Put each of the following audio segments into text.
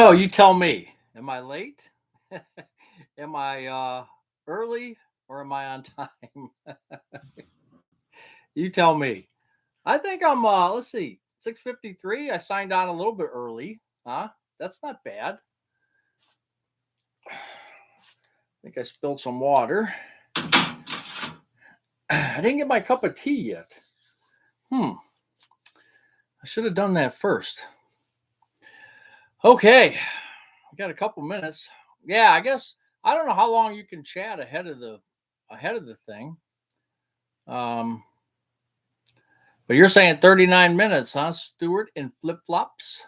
know. You tell me. Am I late? Am I early or am I on time? You tell me. I think I'm let's see, 6:53. I signed on a little bit early. Huh? That's not bad. I think I spilled some water. I didn't get my cup of tea yet. Hmm. I should have done that first. Okay. We got a couple minutes. Yeah, I guess I don't know how long you can chat ahead of the thing. Um But you're saying 39 minutes, huh, Stewart, in flip flops?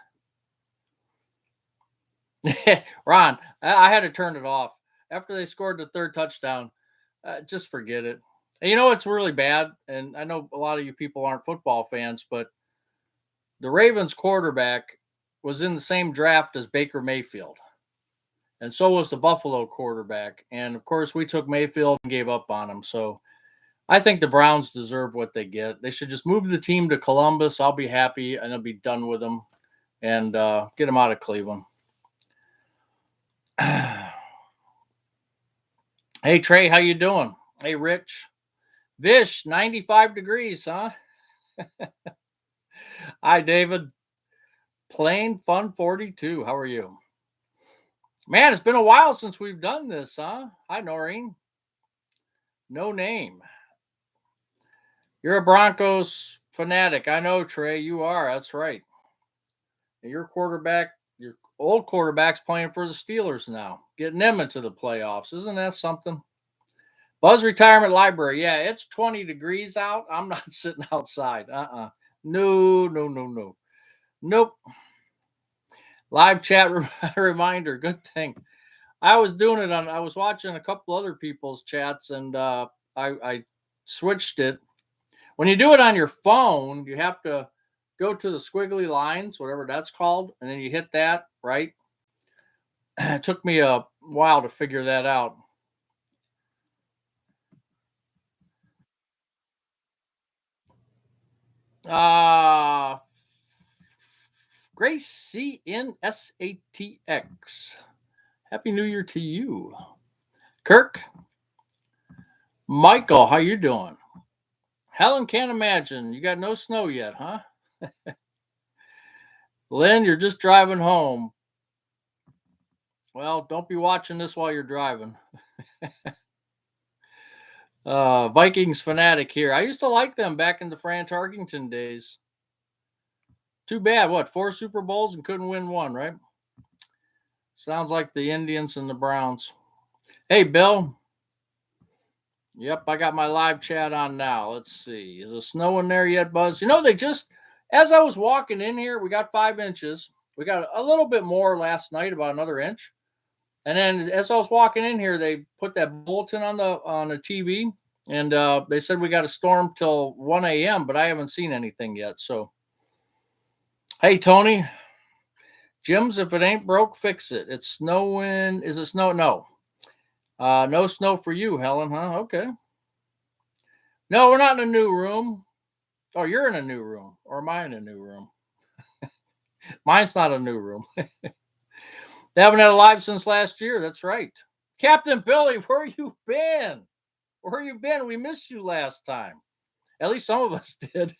Ron, I had to turn it off after they scored the third touchdown. Just forget it. And you know what's really bad? And I know a lot of you people aren't football fans, but the Ravens quarterback was in the same draft as Baker Mayfield. And so was the Buffalo quarterback. And of course, we took Mayfield and gave up on him. So I think the Browns deserve what they get. They should just move the team to Columbus. I'll be happy and I'll be done with them and get them out of Cleveland. Hey Trey, how you doing? Hey Rich, Vish, 95 degrees, huh? Hi David, Plain Fun 42. How are you? Man, it's been a while since we've done this, huh? Hi Noreen, no name. You're a Broncos fanatic. I know Trey, you are. That's right. Your quarterback, your old quarterback's playing for the Steelers now, getting them into the playoffs. Isn't that something? Buzz Retirement Library. Yeah, it's 20 degrees out. I'm not sitting outside. No, no, no, no. Nope. Live chat reminder. Good thing. I was watching a couple other people's chats and I switched it. When you do it on your phone, you have to go to the squiggly lines, whatever that's called, and then you hit that, right? It took me a while to figure that out. Uh Grace CNSATX. Happy New Year to you. Kirk, Michael, how you doing? Helen can't imagine. You got no snow yet, huh? Lynn, you're just driving home. Well, don't be watching this while you're driving. Vikings fanatic here. I used to like them back in the Fran Tarkington days. Too bad. What, four Super Bowls and couldn't win one, right? Sounds like the Indians and the Browns. Hey, Bill. Yep, I got my live chat on now. Let's see. Is it snowing there yet, Buzz? You know, as I was walking in here, we got 5 inches. We got a little bit more last night, about another inch. And then as I was walking in here, they put that bulletin on the TV, and they said we got a storm till 1 a.m., but I haven't seen anything yet. So, hey, Tony, Jim's, if it ain't broke, fix it. It's snowing. Is it snow? No. No snow for you, Helen, huh? Okay. No, we're not in a new room. Oh, you're in a new room. Or am I in a new room? Mine's not a new room. They haven't had a live since last year. That's right. Captain Billy, where you been? Where you been? We missed you last time. At least some of us did.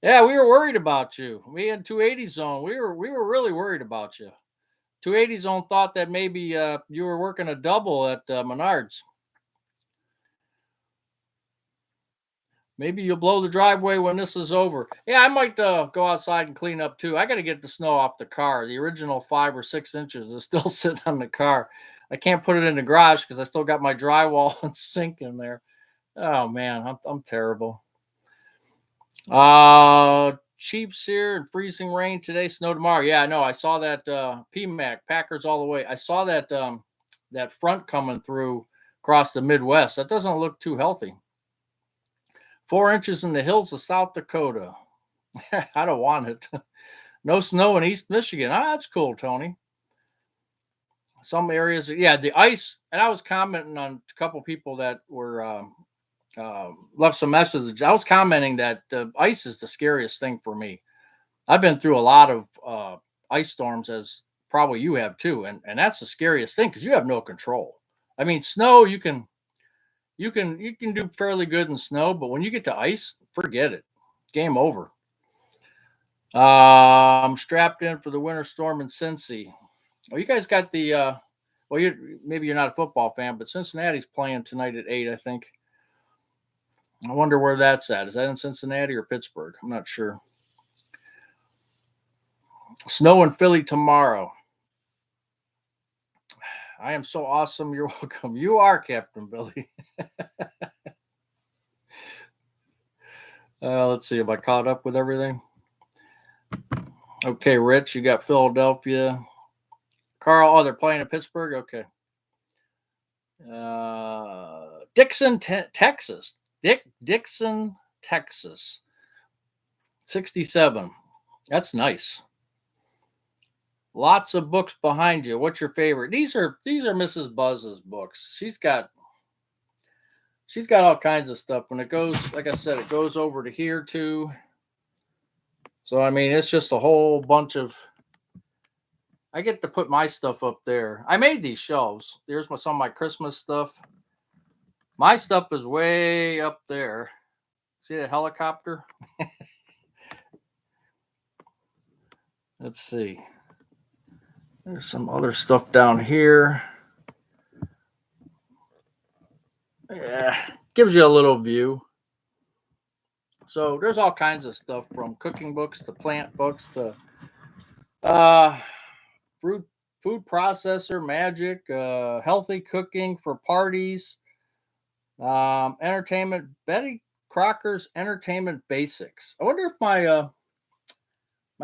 Yeah, we were worried about you. We had 280 zone. We were really worried about you. 280 zone thought that maybe you were working a double at Menards. Maybe you'll blow the driveway when this is over. Yeah, I might go outside and clean up too. I got to get the snow off the car. The original 5 or 6 inches is still sitting on the car. I can't put it in the garage because I still got my drywall and sink in there. Oh man, I'm terrible. Chiefs here and freezing rain today, snow tomorrow. Yeah, I know. I saw that PMAC Packers all the way. I saw that front coming through across the Midwest. That doesn't look too healthy. 4 inches in the hills of South Dakota. I don't want it. No snow in East Michigan. That's cool, Tony. Some areas, yeah, the ice. And I was commenting on a couple people that were left some messages. I was commenting that the ice is the scariest thing for me. I've been through a lot of ice storms as probably you have too, and that's the scariest thing because you have no control. I mean, snow you can do fairly good in snow, but when you get to ice, forget it. Game over. I'm strapped in for the winter storm in Cincy. Oh, you guys got the well, maybe you're not a football fan, but Cincinnati's playing tonight at 8, I think. I wonder where that's at. Is that in Cincinnati or Pittsburgh? I'm not sure. Snow in Philly tomorrow. I am so awesome. You're welcome. You are Captain Billy. Let's see. Have I caught up with everything? Okay, Rich, you got Philadelphia. Carl, oh, they're playing in Pittsburgh? Okay. Dixon, Texas. Dixon, Texas. 67. That's nice. Lots of books behind you. What's your favorite? These are Mrs. Buzz's books. She's got all kinds of stuff. When it goes, like I said, it goes over to here too. So I mean, it's just a whole bunch of. I get to put my stuff up there. I made these shelves. There's some of my Christmas stuff. My stuff is way up there. See that helicopter? Let's see. There's some other stuff down here. Yeah, gives you a little view. So there's all kinds of stuff from cooking books to plant books to food processor magic, healthy cooking for parties, entertainment. Betty Crocker's Entertainment Basics. I wonder if my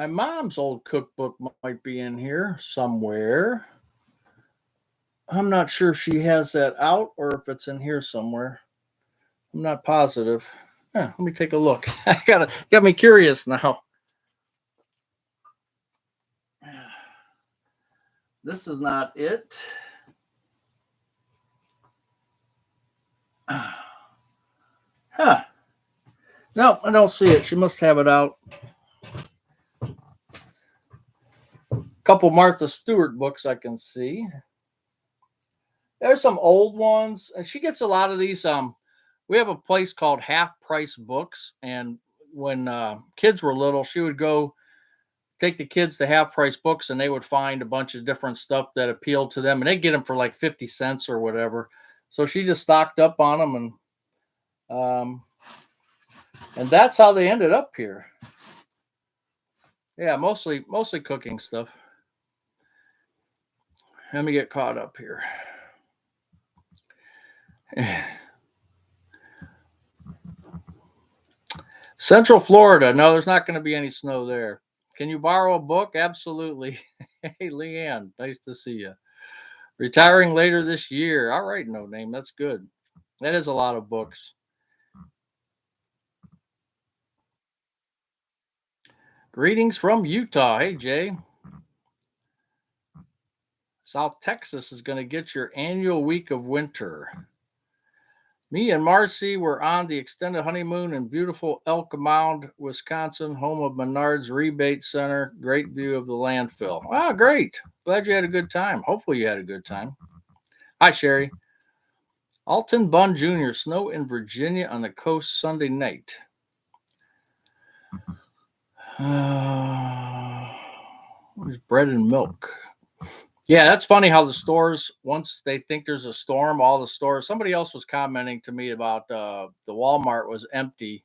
mom's old cookbook might be in here somewhere. I'm not sure if she has that out or if it's in here somewhere. I'm not positive. Let me take a look. Got me curious now. This is not it. Huh. No, I don't see it. She must have it out. A couple Martha Stewart books I can see. There's some old ones, and she gets a lot of these. We have a place called Half Price Books, and when kids were little, she would go take the kids to Half Price Books, and they would find a bunch of different stuff that appealed to them, and they'd get them for like 50 cents or whatever. So she just stocked up on them, and that's how they ended up here. Yeah, mostly cooking stuff. Let me get caught up here. Central Florida. No, there's not going to be any snow there. Can you borrow a book? Absolutely. Hey, Leanne, nice to see you. Retiring later this year. All right, no name. That's good. That is a lot of books. Greetings from Utah. Hey, Jay. South Texas is going to get your annual week of winter. Me and Marcy were on the extended honeymoon in beautiful Elk Mound, Wisconsin, home of Menards Rebate Center. Great view of the landfill. Ah, great. Glad you had a good time. Hopefully you had a good time. Hi, Sherry. Alton Bunn Jr., snow in Virginia on the coast Sunday night. Where's bread and milk? Yeah, that's funny how the stores, once they think there's a storm, all the stores. Somebody else was commenting to me about the Walmart was empty.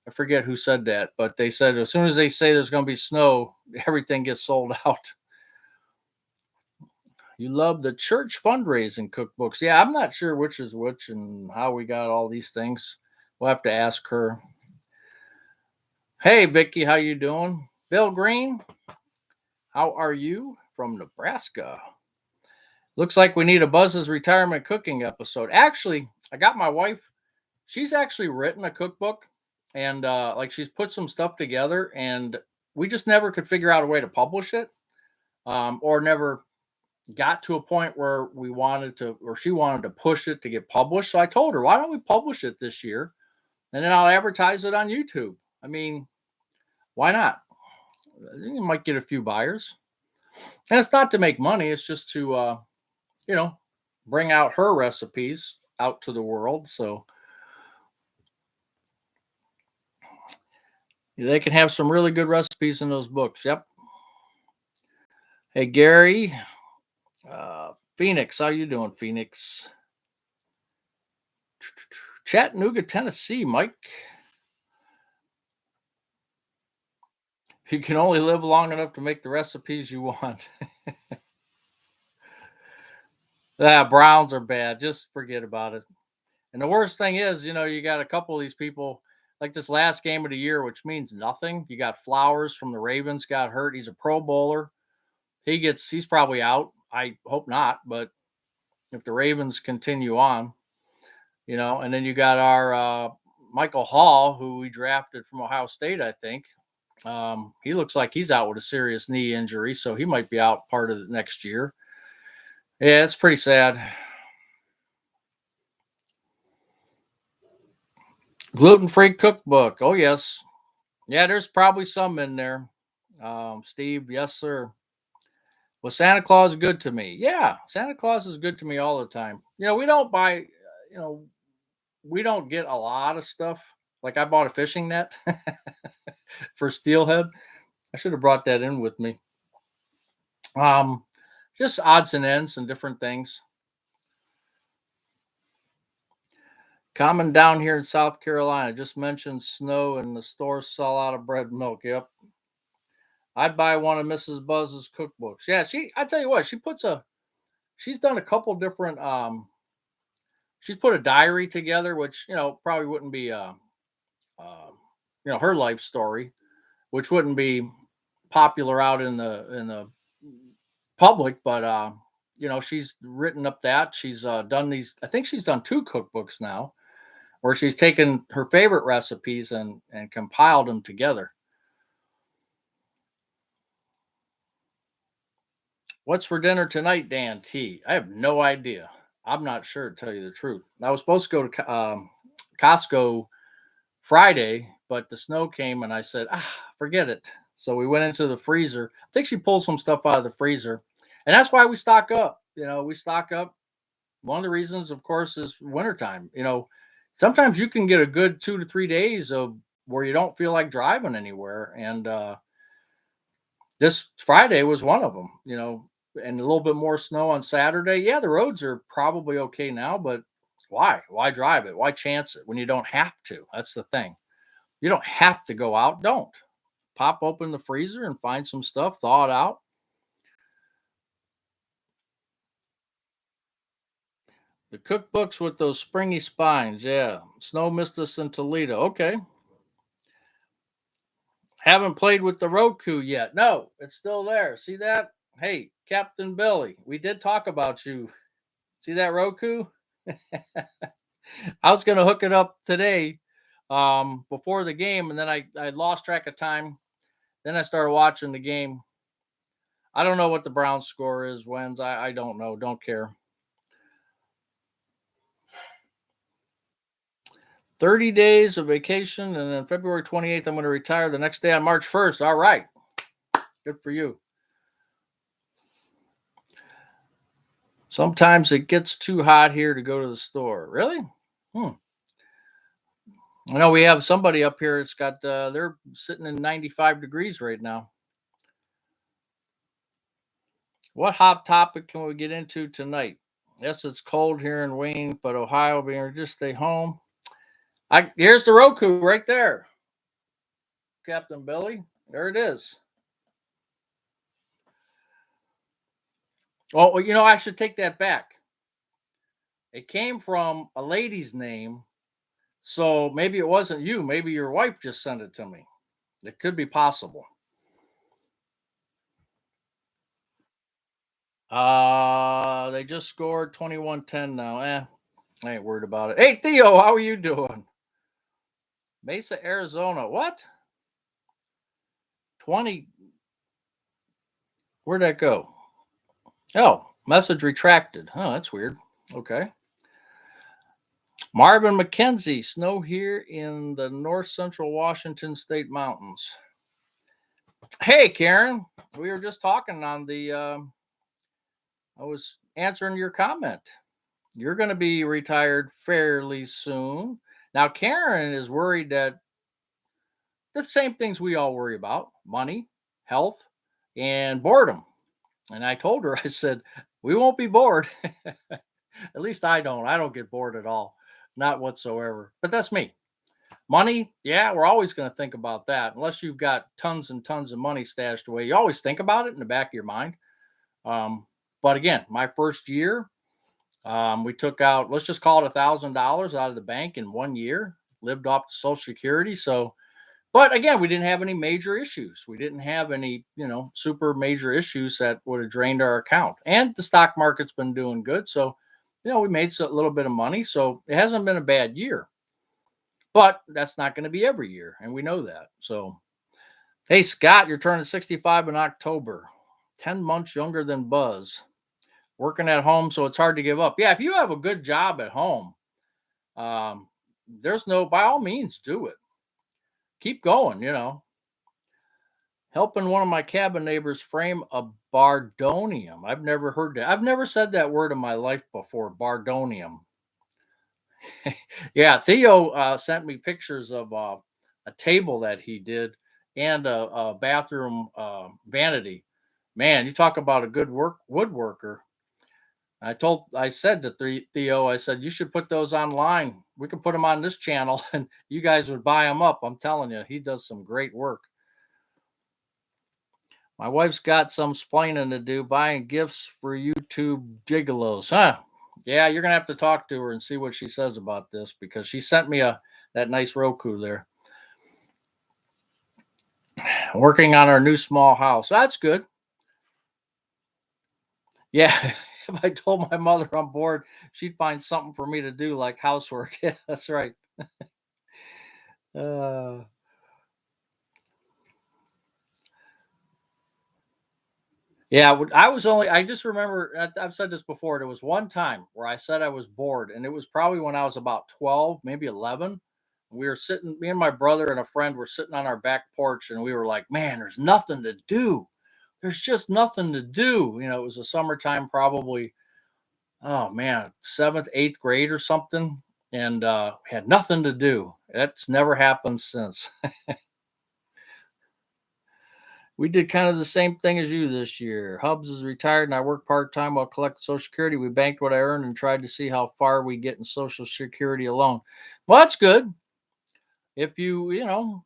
I forget who said that, but they said as soon as they say there's going to be snow, everything gets sold out. You love the church fundraising cookbooks. Yeah, I'm not sure which is which and how we got all these things. We'll have to ask her. Hey, Vicky, how you doing? Bill Green, how are you? From Nebraska. Looks like we need a Buzz's retirement cooking episode. Actually, I got my wife. She's actually written a cookbook, and like she's put some stuff together, and we just never could figure out a way to publish it, or never got to a point where we wanted to, or she wanted to push it to get published. So I told her, why don't we publish it this year, and then I'll advertise it on YouTube. I mean, why not? You might get a few buyers. And it's not to make money, it's just to, you know, bring out her recipes out to the world. So they can have some really good recipes in those books. Yep. Hey, Gary, Phoenix, how you doing, Phoenix? Chattanooga, Tennessee, Mike. You can only live long enough to make the recipes you want. Browns are bad. Just forget about it. And the worst thing is, you got a couple of these people like this last game of the year, which means nothing. You got Flowers from the Ravens got hurt. He's a Pro Bowler. He's probably out. I hope not, but if the Ravens continue on, and then you got our Michael Hall, who we drafted from Ohio State, I think. He looks like he's out with a serious knee injury, so he might be out part of the next year. Yeah, it's pretty sad. Gluten-free cookbook. Oh, yes. Yeah, there's probably some in there. Steve, yes, sir. Well, Santa Claus is good to me. Yeah, Santa Claus is good to me all the time. We don't buy, you know, we don't get a lot of stuff. Like I bought a fishing net for steelhead. I should have brought that in with me. Just odds and ends and different things. Common down here in South Carolina. Just mentioned snow and the stores sell out of bread and milk. Yep. I'd buy one of Mrs. Buzz's cookbooks. Yeah, I tell you what, she's done a couple different she's put a diary together, which, probably wouldn't be her life story, which wouldn't be popular out in the public, but she's written up that. She's done these, I think she's done 2 cookbooks now where she's taken her favorite recipes and compiled them together. What's for dinner tonight, Dan T? I have no idea. I'm not sure, to tell you the truth. I was supposed to go to Costco Friday, but the snow came and I said, forget it. So we went into the freezer. I think she pulled some stuff out of the freezer. And that's why we stock up. We stock up. One of the reasons, of course, is wintertime. Sometimes you can get a good 2 to 3 days of where you don't feel like driving anywhere. And this Friday was one of them, and a little bit more snow on Saturday. Yeah, the roads are probably okay now, but why? Why drive it? Why chance it when you don't have to? That's the thing. You don't have to go out. Don't. Pop open the freezer and find some stuff, thaw it out. The cookbooks with those springy spines. Yeah. Snow missed us in Toledo. Okay. Haven't played with the Roku yet. No, it's still there. See that? Hey, Captain Billy, we did talk about you. See that Roku? I was going to hook it up today before the game, and then I lost track of time. Then I started watching the game. I don't know what the Browns score is, wins. I don't know. Don't care. 30 days of vacation, and then February 28th, I'm going to retire the next day on March 1st. All right. Good for you. Sometimes it gets too hot here to go to the store. Really? I know we have somebody up here. It's got they're sitting in 95 degrees right now. What hot topic can we get into tonight? Yes, it's cold here in Wayne, but Ohio being just stay home. Here's the Roku right there, Captain Billy. There it is. Oh, well, I should take that back. It came from a lady's name, so maybe it wasn't you. Maybe your wife just sent it to me. It could be possible. They just scored 21-10 now. I ain't worried about it. Hey, Theo, how are you doing? Mesa, Arizona. What? 20. Where'd that go? Oh, message retracted. Oh, that's weird. Okay. Marvin McKenzie, snow here in the north central Washington state mountains. Hey, Karen. we were just talking on the. I was answering your comment. You're going to be retired fairly soon. Now, Karen is worried that the same things we all worry about: money, health, and boredom. And I told her, I said, we won't be bored. At least I don't. I don't get bored at all, not whatsoever. But that's me. Money, yeah, we're always going to think about that. Unless you've got tons and tons of money stashed away, you always think about it in the back of your mind. Um, but again, my first year, we took out, let's just call it $1,000 out of the bank in 1 year, lived off the Social Security. So, but again, we didn't have any major issues. We didn't have any, super major issues that would have drained our account. And the stock market's been doing good. So, we made a little bit of money. So it hasn't been a bad year, but that's not going to be every year. And we know that. So, hey, Scott, you're turning 65 in October, 10 months younger than Buzz, working at home. So it's hard to give up. Yeah. If you have a good job at home, um, by all means, do it. Keep going. Helping one of my cabin neighbors frame a bardonium. I've never heard that. I've never said that word in my life before. Bardonium. Yeah, Theo sent me pictures of a table that he did and a bathroom vanity. Man, you talk about a good woodworker. I said to Theo, I said, you should put those online. We can put them on this channel and you guys would buy them up. I'm telling you, he does some great work. My wife's got some splaining to do, buying gifts for YouTube gigolos, huh? Yeah, you're gonna have to talk to her and see what she says about this because she sent me that nice Roku there. Working on our new small house. That's good. Yeah. If I told my mother I'm bored, she'd find something for me to do like housework. Yeah, that's right. Uh, yeah, I just remember, I've said this before. There was one time where I said I was bored, and it was probably when I was about 12, maybe 11. We were sitting, me and my brother and a friend were sitting on our back porch, and we were like, man, there's nothing to do. There's just nothing to do. It was a summertime, probably, oh man, seventh, eighth grade or something. And we had nothing to do. That's never happened since. We did kind of the same thing as you this year. Hubs is retired and I work part time while collecting Social Security. We banked what I earned and tried to see how far we get in Social Security alone. Well, that's good. If you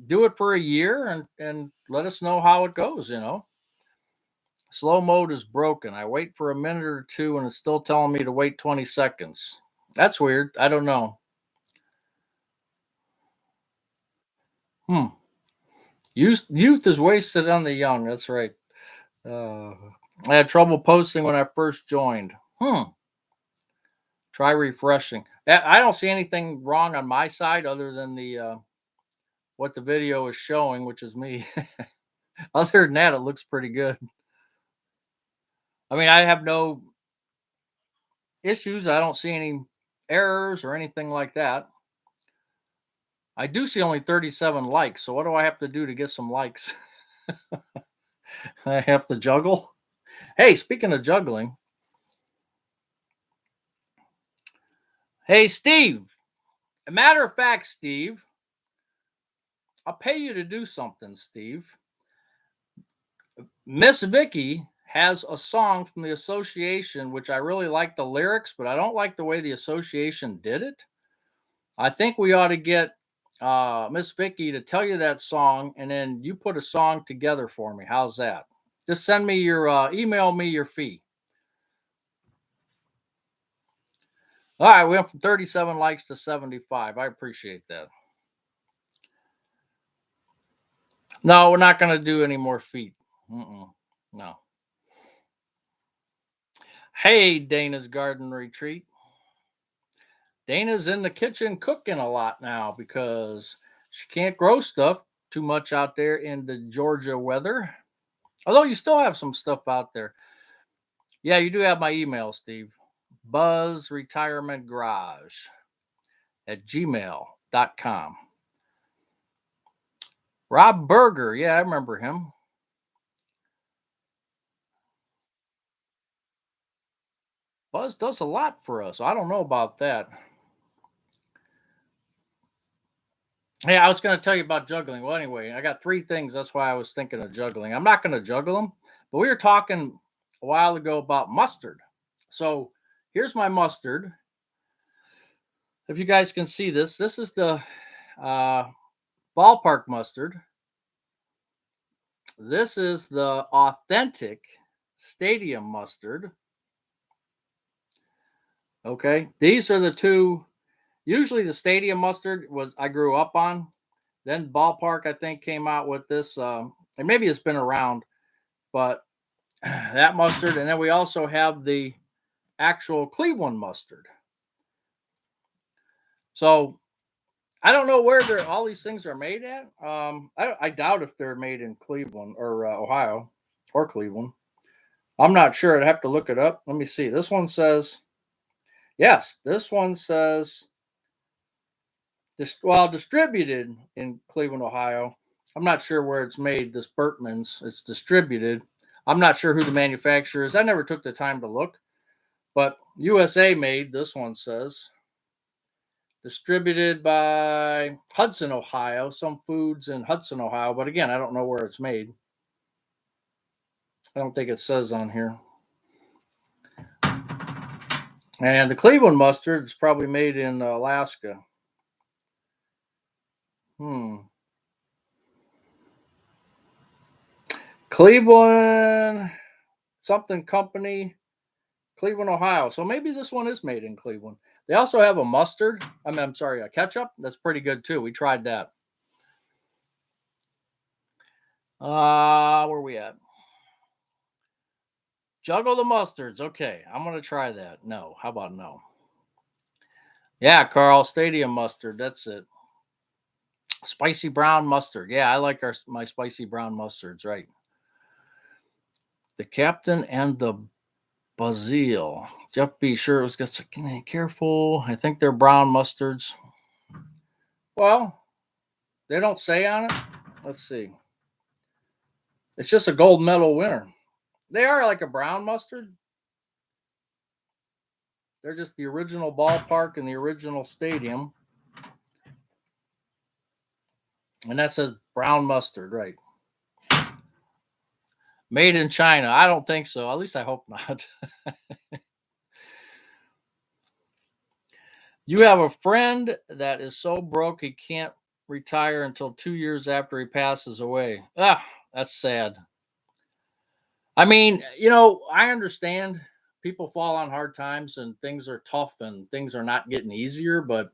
do it for a year and let us know how it goes. Slow mode is broken. I wait for a minute or two and it's still telling me to wait 20 seconds. That's weird. I don't know. Hmm. Youth is wasted on the young. That's right. Uh, I had trouble posting when I first joined. Try refreshing. I don't see anything wrong on my side other than the what the video is showing, which is me. Other than that, it looks pretty good. I mean, I have no issues. I don't see any errors or anything like that. I do see only 37 likes. So what do I have to do to get some likes? I have to juggle. Hey, speaking of juggling, hey Steve. A matter of fact, Steve, I'll pay you to do something, Steve. Miss Vicky has a song from the association, which I really like the lyrics, but I don't like the way the association did it. I think we ought to get Miss Vicky to tell you that song, and then you put a song together for me. How's that? Just send me your email me your fee. All right, we went from 37 likes to 75. I appreciate that. No, we're not going to do any more feet. No. Hey, Dana's Garden Retreat. Dana's in the kitchen cooking a lot now because she can't grow stuff too much out there in the Georgia weather. Although you still have some stuff out there. Yeah, you do have my email, Steve. Buzz Retirement Garage at gmail.com. Rob Berger. Yeah, I remember him. Buzz does a lot for us. I don't know about that. Hey, I was going to tell you about juggling. Well, anyway, I got three things. That's why I was thinking of juggling. I'm not going to juggle them, but we were talking a while ago about mustard. So here's my mustard. If you guys can see this, this is the uh, ballpark mustard. This is the authentic stadium mustard. Okay, these are the two. Usually, the stadium mustard was I grew up on. Then ballpark, I think, came out with this, and maybe it's been around, but that mustard, and then we also have the actual Cleveland mustard. So I don't know where all these things are made at. I doubt if they're made in Cleveland or Ohio or Cleveland. I'm not sure. I'd have to look it up. Let me see. This one says yes. This one says distributed in Cleveland, Ohio. I'm not sure where it's made. This Bertman's. It's distributed. I'm not sure who the manufacturer is. I never took the time to look, but USA made. This one says distributed by Hudson, Ohio. Some foods in Hudson, Ohio, but again, I don't know where it's made. I don't think it says on here. And the Cleveland mustard is probably made in Alaska. Cleveland something company, Cleveland, Ohio. So maybe this one is made in Cleveland. They also have a mustard. I'm sorry, a ketchup. That's pretty good too. We tried that. Where are we at? Juggle the mustards. Okay, I'm gonna try that. No, how about no? Yeah, Carl, stadium mustard. That's it. Spicy brown mustard. Yeah, I like my spicy brown mustards. Right. The captain and the Bazil. Jeff B. Sure was just careful. I think they're brown mustards. Well, they don't say on it. Let's see. It's just a gold medal winner. They are like a brown mustard. They're just the original ballpark and the original stadium. And that says brown mustard, right? Made in China. I don't think so. At least I hope not. You have a friend that is so broke he can't retire until 2 years after he passes away. Ah, that's sad. I mean, I understand people fall on hard times and things are tough and things are not getting easier, but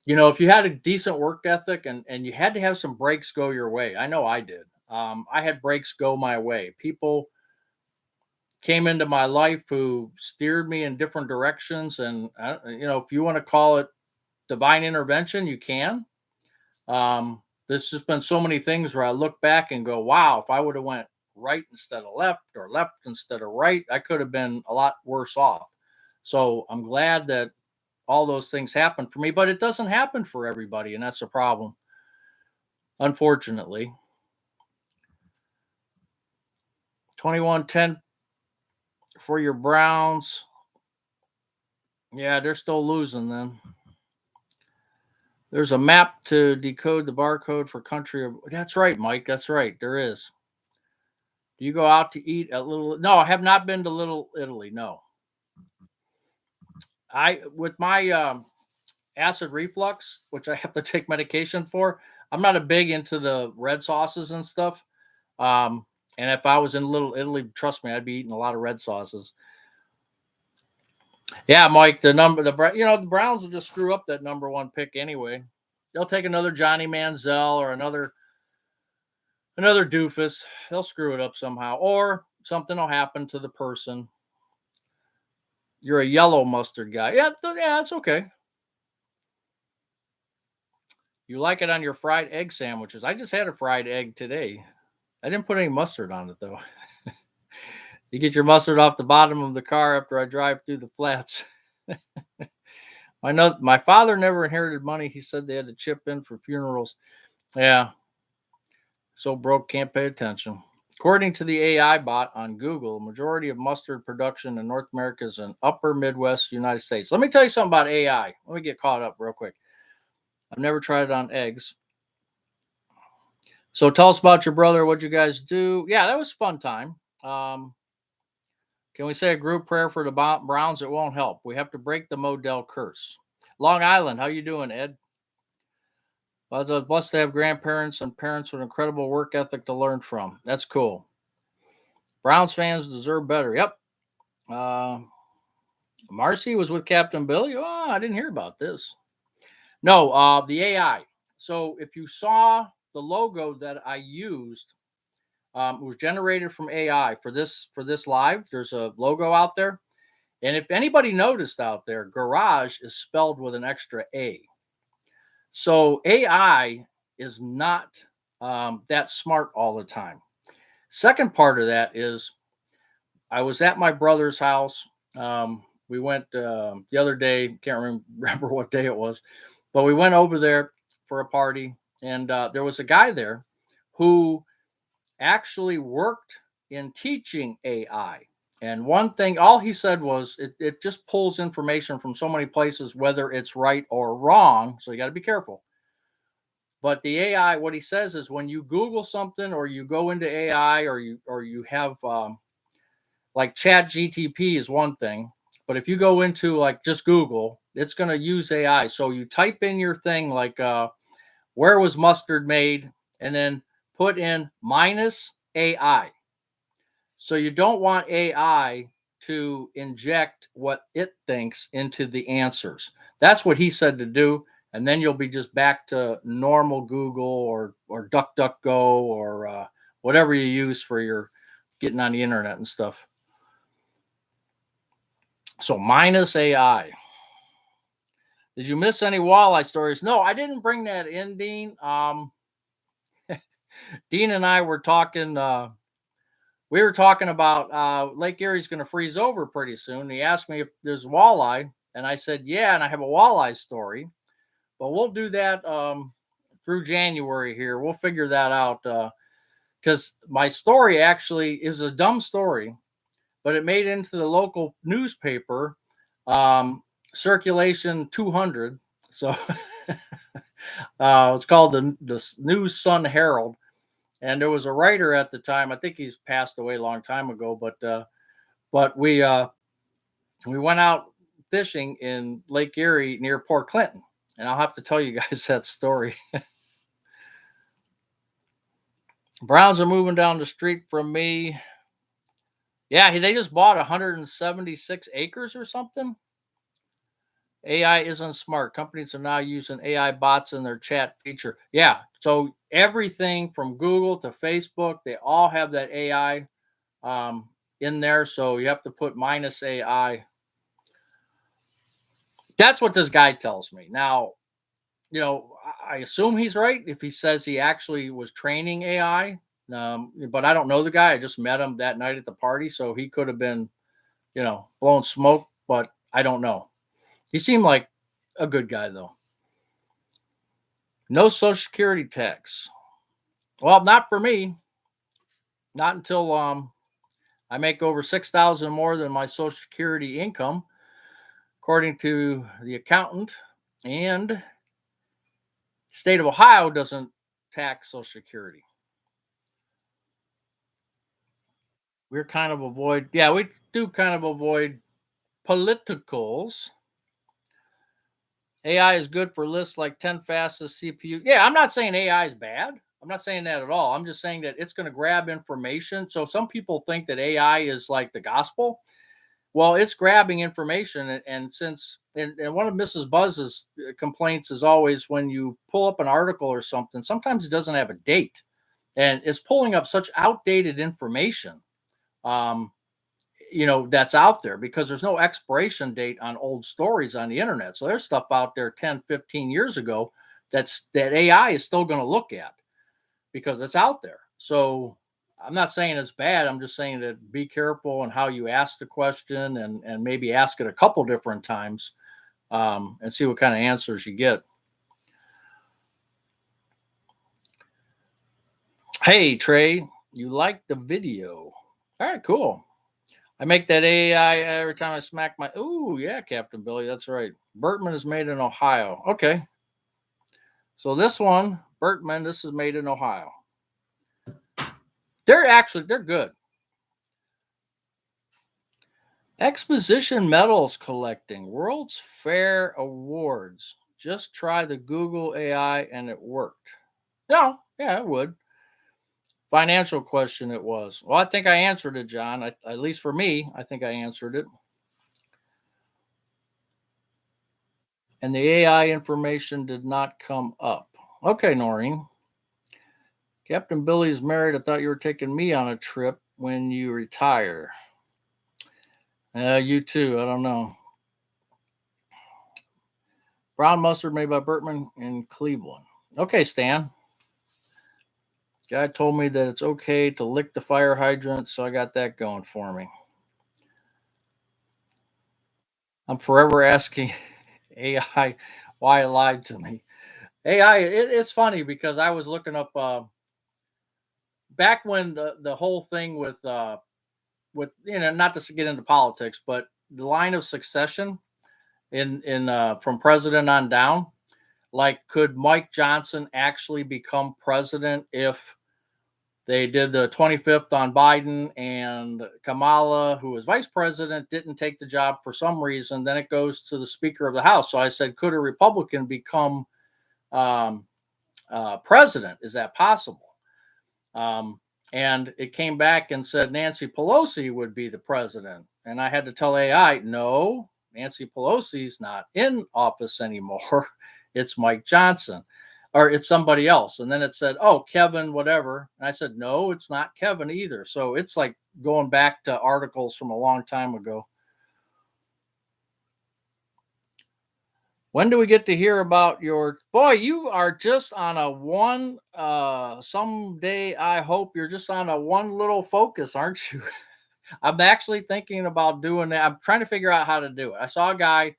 if you had a decent work ethic and you had to have some breaks go your way. I know I did. I had breaks go my way. People came into my life who steered me in different directions, and if you want to call it divine intervention, you can. There's just been so many things where I look back and go, wow, if I would have went right instead of left or left instead of right, I could have been a lot worse off. So I'm glad that all those things happen for me, but it doesn't happen for everybody, and that's a problem, unfortunately. 21-10 for your Browns. Yeah, they're still losing then. There's a map to decode the barcode for country. That's right, Mike. That's right. There is. Do you go out to eat at Little? No, I have not been to Little Italy. No. With my acid reflux, which I have to take medication for, I'm not a big into the red sauces and stuff. Um, and if I was in Little Italy, trust me, I'd be eating a lot of red sauces. Yeah, Mike, the Browns will just screw up that number one pick anyway. They'll take another Johnny Manziel or another doofus. They'll screw it up somehow, or something will happen to the person. You're a yellow mustard guy. Yeah, it's okay. You like it on your fried egg sandwiches. I just had a fried egg today. I didn't put any mustard on it though. You get your mustard off the bottom of the car after I drive through the flats. My father never inherited money. He said they had to chip in for funerals. Yeah. So broke, can't pay attention. According to the AI bot on Google, majority of mustard production in North America is in upper Midwest United States. Let me tell you something about AI. Let me get caught up real quick. I've never tried it on eggs. So tell us about your brother. What'd you guys do? Yeah, that was a fun time. Can we say a group prayer for the Browns? It won't help. We have to break the Modell curse. Long Island, how you doing, Ed? Well, I was blessed to have grandparents and parents with incredible work ethic to learn from. That's cool. Browns fans deserve better. Yep. Marcy was with Captain Billy. Oh, I didn't hear about this. No, the AI. So if you saw the logo that I used, it was generated from AI for this live. There's a logo out there, and if anybody noticed out there, garage is spelled with an extra A. So AI is not that smart all the time. Second part of that is I was at my brother's house. We went the other day, can't remember what day it was, but we went over there for a party, and there was a guy there who actually worked in teaching AI. And one thing, all he said was it just pulls information from so many places, whether it's right or wrong. So you got to be careful. But the AI, what he says is when you Google something or you go into AI or you have like Chat GTP is one thing, but if you go into like just Google, it's going to use AI. So you type in your thing like where was mustard made, and then put in minus AI. So you don't want AI to inject what it thinks into the answers. That's what he said to do. And then you'll be just back to normal Google or DuckDuckGo or whatever you use for your getting on the internet and stuff. So minus AI. Did you miss any walleye stories? No, I didn't bring that in, Dean. Dean and I were talking. We were talking about Lake Erie's going to freeze over pretty soon. He asked me if there's walleye, and I said, yeah, and I have a walleye story. But we'll do that through January here. We'll figure that out because my story actually is a dumb story, but it made it into the local newspaper, Circulation 200. So it's called the News Sun Herald. And there was a writer at the time. I think he's passed away a long time ago. But we went out fishing in Lake Erie near Port Clinton, and I'll have to tell you guys that story. Browns are moving down the street from me. Yeah, they just bought 176 acres or something. AI isn't smart. Companies are now using AI bots in their chat feature. Yeah, so everything from Google to Facebook, they all have that AI in there. So you have to put minus AI. That's what this guy tells me. Now, I assume he's right if he says he actually was training AI. But I don't know the guy. I just met him that night at the party. So he could have been, blowing smoke, but I don't know. He seemed like a good guy, though. No Social Security tax. Well, not for me. Not until I make over 6,000 more than my Social Security income, according to the accountant. And state of Ohio doesn't tax Social Security. We do kind of avoid politicals. AI is good for lists like 10 fastest CPU. Yeah, I'm not saying AI is bad. I'm not saying that at all. I'm just saying that it's going to grab information. So some people think that AI is like the gospel. Well, it's grabbing information. And since, and one of Mrs. Buzz's complaints is always when you pull up an article or something, sometimes it doesn't have a date. And it's pulling up such outdated information. That's out there because there's no expiration date on old stories on the internet. So there's stuff out there 10, 15 years ago that AI is still going to look at because it's out there. So I'm not saying it's bad. I'm just saying that be careful on how you ask the question and maybe ask it a couple different times and see what kind of answers you get. Hey, Trey, You like the video. All right, cool. I make that AI every time I smack my. Ooh, yeah, Captain Billy. That's right. Bertman is made in Ohio. Okay. So this one, Bertman, this is made in Ohio. They're good. Exposition medals collecting, World's Fair Awards. Just try the Google AI and it worked. No, yeah, it would. Financial question it was. Well, I think I answered it, John. At least for me, I think I answered it. And the AI information did not come up. Okay, Noreen. Captain Billy's married. I thought you were taking me on a trip when you retire. You too. I don't know. Brown mustard made by Bertman in Cleveland. Okay, Stan. Guy told me that it's okay to lick the fire hydrant, so I got that going for me. I'm forever asking AI why it lied to me. AI, it's funny because I was looking up back when the whole thing with not to get into politics, but the line of succession in from president on down. Like, could Mike Johnson actually become president if they did the 25th on Biden and Kamala, who was vice president, didn't take the job for some reason? Then it goes to the Speaker of the House. So I said, could a Republican become um, president? Is that possible? And it came back and said Nancy Pelosi would be the president. And I had to tell AI, no, Nancy Pelosi's not in office anymore. It's Mike Johnson, or it's somebody else. And then it said, oh, Kevin, whatever. And I said, no, it's not Kevin either. So it's like going back to articles from a long time ago. When do we get to hear about your boy? You are just on a one. Someday I hope you're just on a one little focus, aren't you? I'm actually thinking about doing that. I'm trying to figure out how to do it. I saw a guy,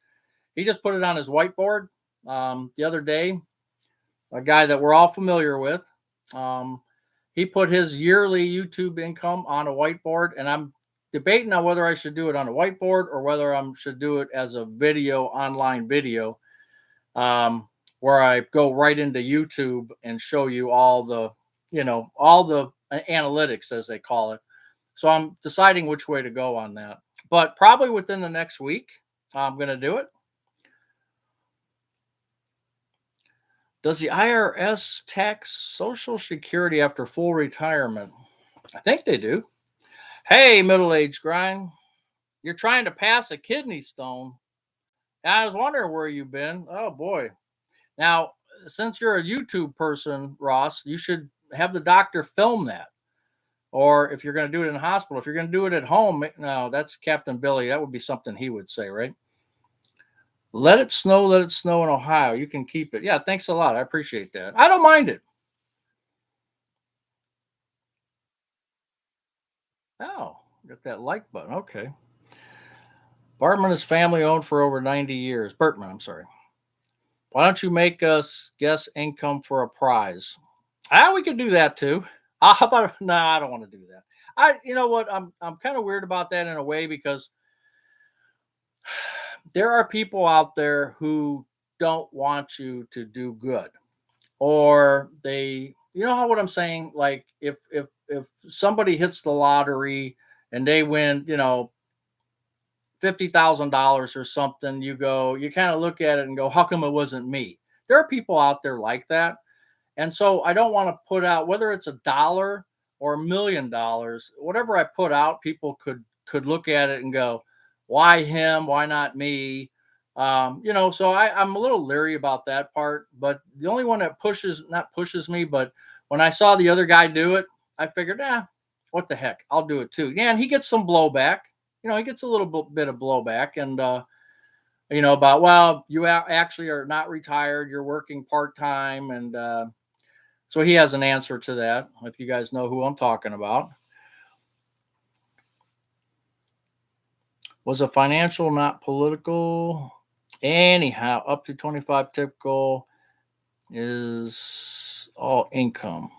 he just put it on his whiteboard the other day, a guy that we're all familiar with. Um, he put his yearly YouTube income on a whiteboard, and I'm debating on whether I should do it on a whiteboard or whether I should do it as a video, online video, where I go right into YouTube and show you all the analytics, as they call it. So I'm deciding which way to go on that. But probably within the next week, I'm going to do it. Does the IRS tax Social Security after full retirement? I think they do. Hey, middle aged grind. You're trying to pass a kidney stone. I was wondering where you've been. Oh, boy. Now, since you're a YouTube person, Ross, you should have the doctor film that. Or if you're going to do it in the hospital, if you're going to do it at home, no, that's Captain Billy. That would be something he would say, right? Let it snow in Ohio. You can keep it. Yeah, thanks a lot. I appreciate that. I don't mind it. Oh, got that like button. Okay. Bartman is family owned for over 90 years. Bertman, I'm sorry. Why don't you make us guess income for a prize? Ah, we could do that too. How about no? I don't want to do that. You know what? I'm kind of weird about that in a way because there are people out there who don't want you to do good, or you know how what I'm saying. Like if somebody hits the lottery and they win, $50,000 or something, you kind of look at it and go, how come it wasn't me? There are people out there like that. And so I don't want to put out, whether it's $1 or $1,000,000, whatever I put out, people could look at it and go, why him? Why not me? So I'm a little leery about that part. But the only one that not pushes me, but when I saw the other guy do it, I figured, what the heck? I'll do it too. Yeah, and he gets some blowback. He gets a little bit of blowback, and about, well, you actually are not retired, you're working part time, and so he has an answer to that, if you guys know who I'm talking about. Was a financial, not political. Anyhow, up to 25 typical is all income.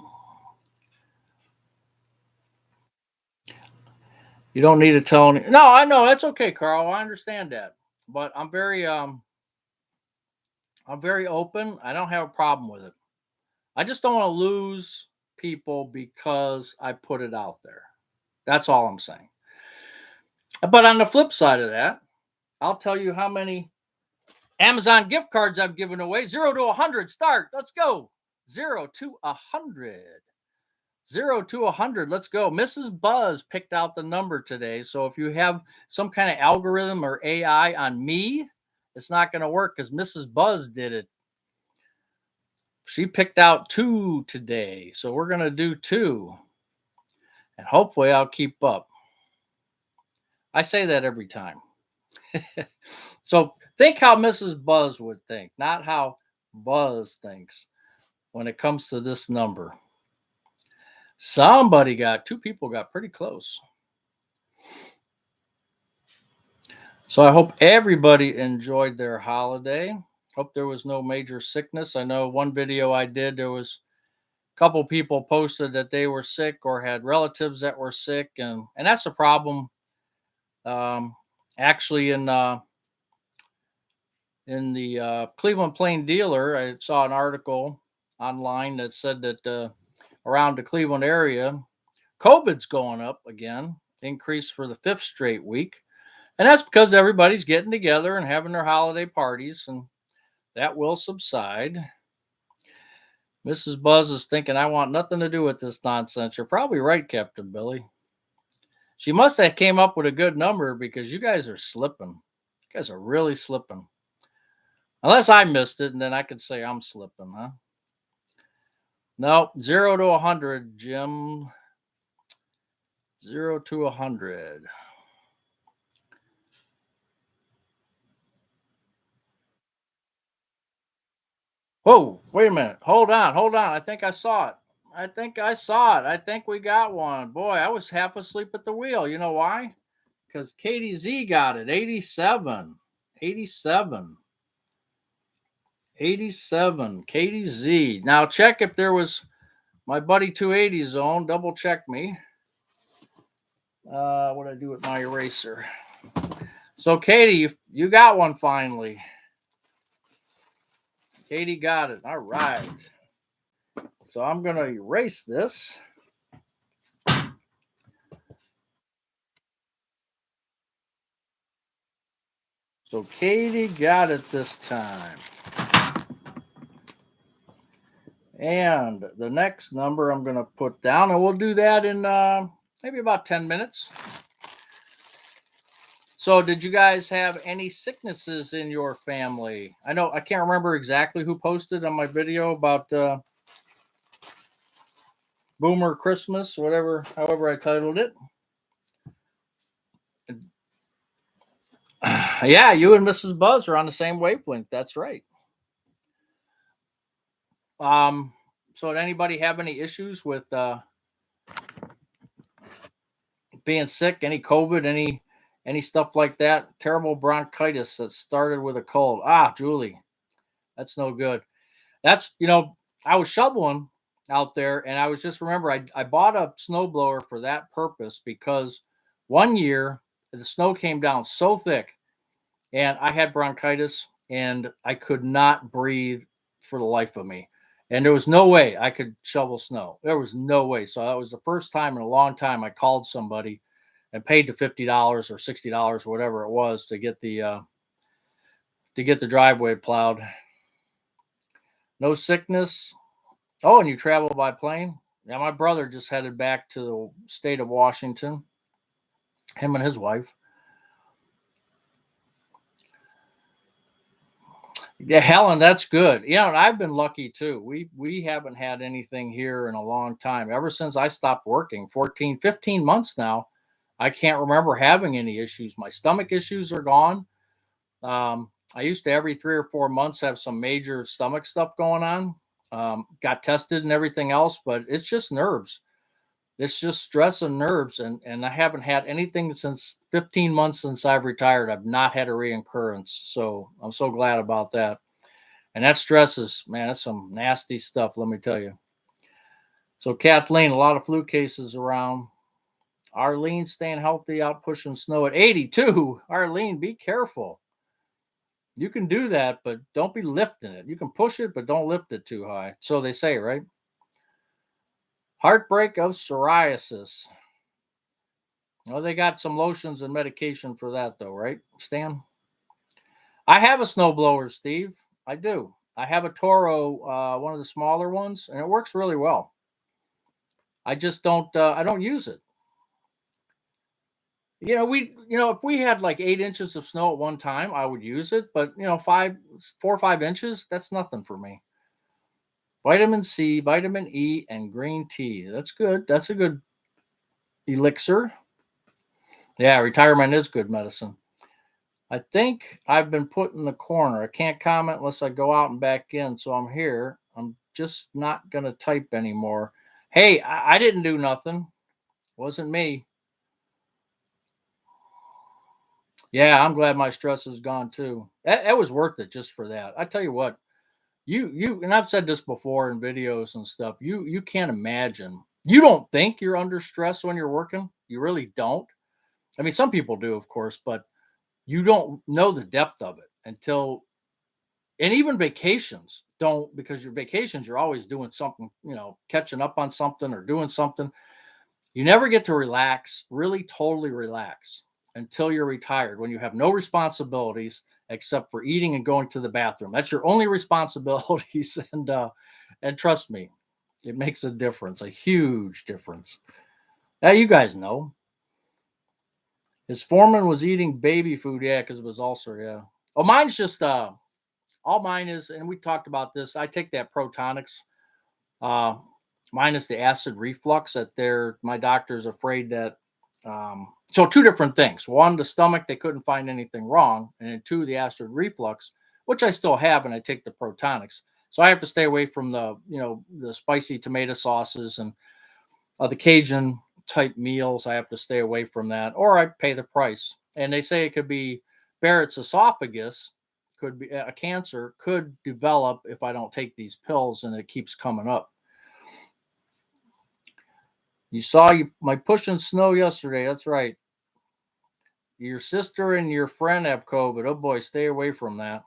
You don't need to tell any. No, I know that's okay, Carl. I understand that, but I'm very open. I don't have a problem with it. I just don't want to lose people because I put it out there. That's all I'm saying. But on the flip side of that, I'll tell you how many Amazon gift cards I've given away. 0 to 100. Start. Let's go. 0 to 100. 0 to 100. Let's go. Mrs. Buzz picked out the number today. So if you have some kind of algorithm or AI on me, it's not going to work because Mrs. Buzz did it. She picked out 2 today. So we're going to do 2. And hopefully I'll keep up. I say that every time. So think how Mrs. Buzz would think, not how Buzz thinks when it comes to this number. Somebody got 2 people got pretty close. So I hope everybody enjoyed their holiday. Hope there was no major sickness. I know one video I did, there was a couple people posted that they were sick or had relatives that were sick, and that's a problem. Actually, in the Cleveland Plain Dealer, I saw an article online that said that around the Cleveland area, COVID's going up again, increased for the 5th straight week. And that's because everybody's getting together and having their holiday parties, and that will subside. Mrs. Buzz is thinking, I want nothing to do with this nonsense. You're probably right, Captain Billy. She must have came up with a good number because you guys are slipping. You guys are really slipping. Unless I missed it, and then I could say I'm slipping, huh? No, 0 to 100, Jim. 0 to 100. Whoa, wait a minute. Hold on, hold on. I think I saw it. I think I saw it. I think we got one. Boy, I was half asleep at the wheel. You know why? Because Katie Z got it. 87. 87. 87. Katie Z. Now check if there was my buddy 280 zone. Double check me. What did I do with my eraser? So Katie, you got one finally. Katie got it. All right. So I'm going to erase this. So Katie got it this time. And the next number I'm going to put down, and we'll do that in maybe about 10 minutes. So, did you guys have any sicknesses in your family? I know I can't remember exactly who posted on my video about Boomer Christmas, whatever, however I titled it. Yeah, you and Mrs. Buzz are on the same wavelength. That's right. So, did anybody have any issues with being sick? Any COVID? Any stuff like that? Terrible bronchitis that started with a cold. Ah, Julie, that's no good. That's I was shoveling out there, and I was just remember I bought a snowblower for that purpose because one year the snow came down so thick, and I had bronchitis, and I could not breathe for the life of me. And there was no way I could shovel snow. There was no way. So that was the first time in a long time I called somebody and paid the $50 or $60 or whatever it was to get the driveway plowed. No sickness. Oh, and you travel by plane? Yeah, my brother just headed back to the state of Washington. Him and his wife. Yeah, Helen, that's good. Yeah, and I've been lucky too. We haven't had anything here in a long time. Ever since I stopped working, 14, 15 months now, I can't remember having any issues. My stomach issues are gone. I used to every 3 or 4 months have some major stomach stuff going on. Got tested and everything else, but it's just nerves. It's just stress and nerves, and I haven't had anything since 15 months since I've retired. I've not had a reoccurrence, so I'm so glad about that. And that stress is, man, that's some nasty stuff. Let me tell you. So Kathleen, a lot of flu cases around. Arlene staying healthy, out pushing snow at 82. Arlene, be careful. You can do that, but don't be lifting it. You can push it, but don't lift it too high. So they say, right? Heartbreak of psoriasis. Well, they got some lotions and medication for that, though, right, Stan? I have a snowblower, Steve. I do. I have a Toro, one of the smaller ones, and it works really well. I just don't. I don't use it. If we had like 8 inches of snow at one time, I would use it. But 4 or 5 inches, that's nothing for me. Vitamin C, vitamin E, and green tea. That's good. That's a good elixir. Yeah, retirement is good medicine. I think I've been put in the corner. I can't comment unless I go out and back in. So I'm here. I'm just not going to type anymore. Hey, I didn't do nothing. Wasn't me. Yeah, I'm glad my stress is gone too. That was worth it just for that. I tell you what, and I've said this before in videos and stuff. You can't imagine. You don't think you're under stress when you're working. You really don't. I mean, some people do, of course, but you don't know the depth of it until, and even vacations don't, because your vacations, you're always doing something, catching up on something or doing something. You never get to relax, really totally relax until you're retired, when you have no responsibilities except for eating and going to the bathroom. That's your only responsibilities. And trust me, it makes a difference, a huge difference. Now, you guys know. His foreman was eating baby food, yeah, because it was ulcer, yeah. Oh, mine's just all mine is, and we talked about this. I take that Protonics, uh, minus the acid reflux that my doctor's afraid that. So two different things. One, the stomach, they couldn't find anything wrong, and then two, the acid reflux, which I still have, and I take the Protonics. So I have to stay away from the spicy tomato sauces and the Cajun type meals. I have to stay away from that, or I pay the price. And they say it could be Barrett's esophagus, could be a cancer, could develop if I don't take these pills, and it keeps coming up. You saw my pushing snow yesterday. That's right. Your sister and your friend have COVID. Oh boy, stay away from that.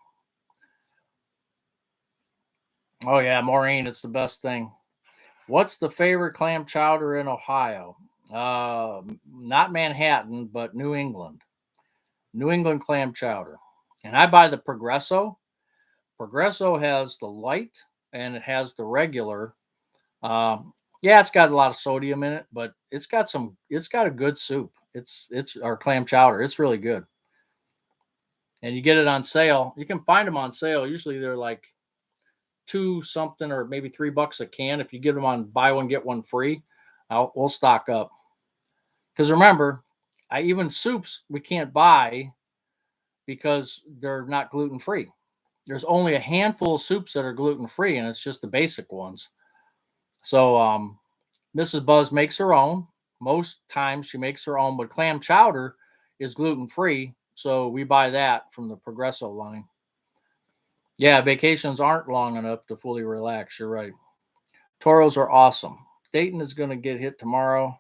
Oh yeah, Maureen, it's the best thing. What's the favorite clam chowder in Ohio? Not Manhattan, but New England. New England clam chowder. And I buy the Progresso. Progresso has the light and it has the regular. Yeah, it's got a lot of sodium in it, but it's got a good soup. It's our clam chowder. It's really good. And you get it on sale. You can find them on sale. Usually they're like two something or maybe $3 a can. If you get them on buy one get one free, we'll stock up. Because remember, even soups we can't buy because they're not gluten free. There's only a handful of soups that are gluten free, and it's just the basic ones. So Mrs. Buzz makes her own. Most times she makes her own, but clam chowder is gluten free, so we buy that from the Progresso line. Yeah, vacations aren't long enough to fully relax. You're right. Toros are awesome. Dayton is going to get hit tomorrow.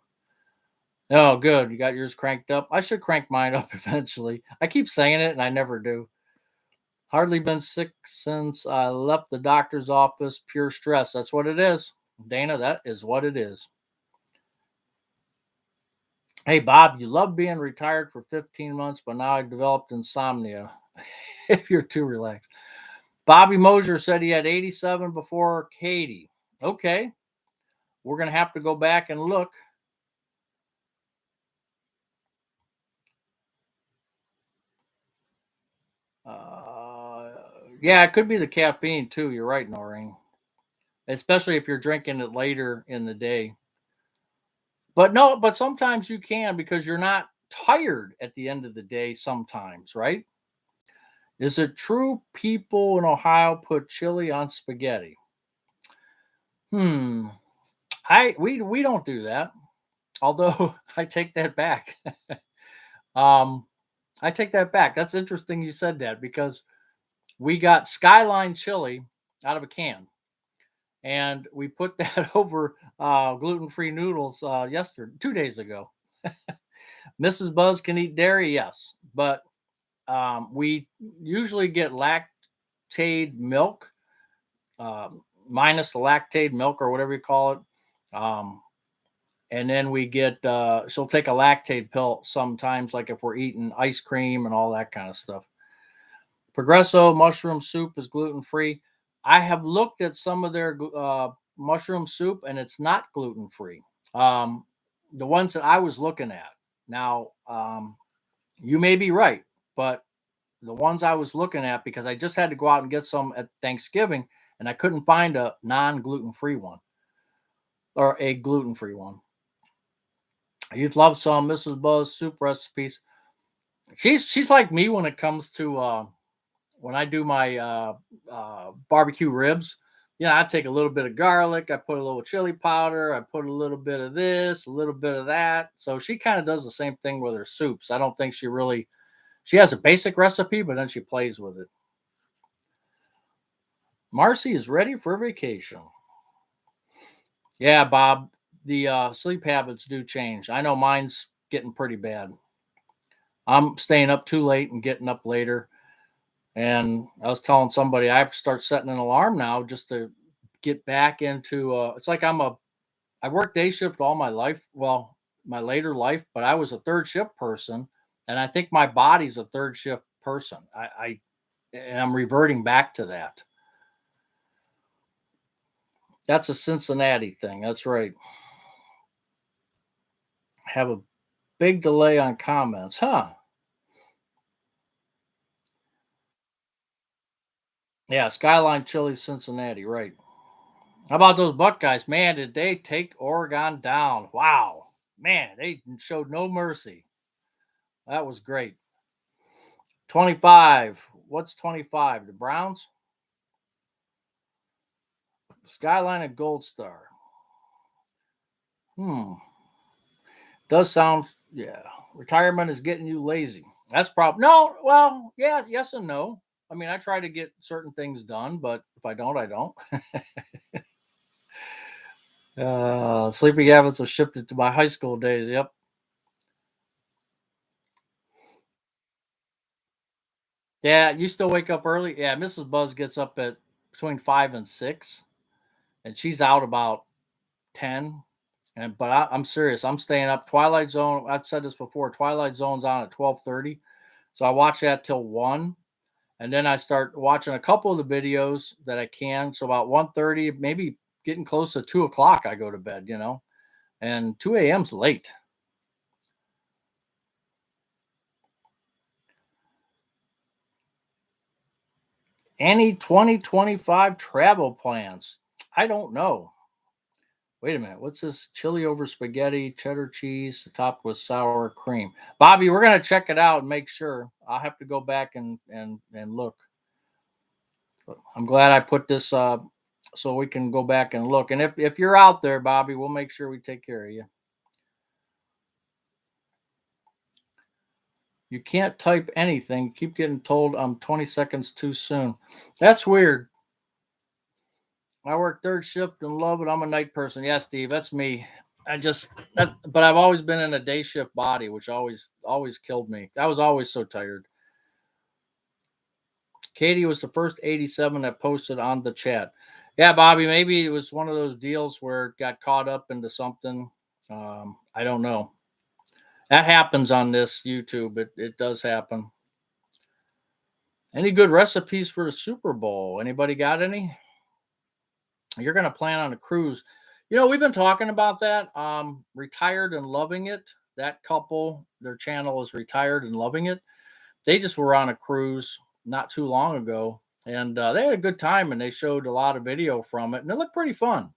Oh, good. You got yours cranked up. I should crank mine up eventually. I keep saying it and I never do. Hardly been sick since I left the doctor's office. Pure stress. That's what it is. Dana, that is what it is. Hey, Bob, you love being retired for 15 months, but now I developed insomnia. If you're too relaxed. Bobby Mosier said he had 87 before Katie. Okay. We're going to have to go back and look. Yeah, it could be the caffeine too. You're right, Noreen. Especially if you're drinking it later in the day. But no, but sometimes you can because you're not tired at the end of the day sometimes, right? Is it true people in Ohio put chili on spaghetti? Hmm. We don't do that. Although I take that back. um I take that back. That's interesting you said that because we got Skyline chili out of a can and we put that over gluten-free noodles yesterday 2 days ago. Mrs. Buzz can eat dairy, yes, but we usually get lactate milk, minus the lactate milk or whatever you call it. And then we get, she'll take a lactate pill sometimes, like if we're eating ice cream and all that kind of stuff. Progresso mushroom soup is gluten free. I have looked at some of their mushroom soup and it's not gluten free. Um, the ones that I was looking at. Now, you may be right, but the ones I was looking at, because I just had to go out and get some at Thanksgiving and I couldn't find a non gluten free one or a gluten free one. You'd love some Mrs. Buzz soup recipes. She's like me when it comes to when I do my barbecue ribs. You know, I take a little bit of garlic, I put a little chili powder, I put a little bit of this, a little bit of that. So she kind of does the same thing with her soups. I don't think she has a basic recipe, but then she plays with it. Marcy is ready for vacation. Yeah, Bob, the sleep habits do change. I know mine's getting pretty bad. I'm staying up too late and getting up later. And I was telling somebody I have to start setting an alarm now just to get back into. It's like I worked day shift all my life. Well, my later life, but I was a third shift person, and I think my body's a third shift person. And I'm reverting back to that. That's a Cincinnati thing. That's right. Have a big delay on comments, huh? Yeah, Skyline Chili, Cincinnati, right. How about those Buckeyes? Man, did they take Oregon down? Wow. Man, they showed no mercy. That was great. 25. What's 25? The Browns? Skyline and Gold Star. Hmm. Does sound, yeah. Retirement is getting you lazy. That's probably, no, well, yeah, yes and no. I mean, I try to get certain things done, but if I don't, I don't. Sleeping habits have shifted to my high school days. Yep. Yeah, you still wake up early. Yeah, Mrs. Buzz gets up at between 5 and 6, and she's out about 10. And but I'm serious. I'm staying up. Twilight Zone. I've said this before. Twilight Zone's on at 12:30, so I watch that till 1, and then I start watching a couple of the videos that I can. So about 1:30, maybe getting close to 2 o'clock, I go to bed. And 2 a.m.'s late. Any 2025 travel plans? I don't know. Wait a minute. What's this? Chili over spaghetti, cheddar cheese, topped with sour cream. Bobby, we're gonna check it out and make sure. I'll have to go back and look. But I'm glad I put this so we can go back and look. And if you're out there, Bobby, we'll make sure we take care of you. You can't type anything. Keep getting told I'm 20 seconds too soon. That's weird. I work third shift and love it. I'm a night person. Yeah, Steve, that's me. But I've always been in a day shift body, which always killed me. I was always so tired. Katie was the first 87 that posted on the chat. Yeah, Bobby, maybe it was one of those deals where it got caught up into something. I don't know. That happens on this YouTube. It does happen. Any good recipes for the Super Bowl? Anybody got any? You're going to plan on a cruise. We've been talking about that. Retired and Loving It. That couple, their channel is Retired and Loving It. They just were on a cruise not too long ago, and they had a good time, and they showed a lot of video from it, and it looked pretty fun.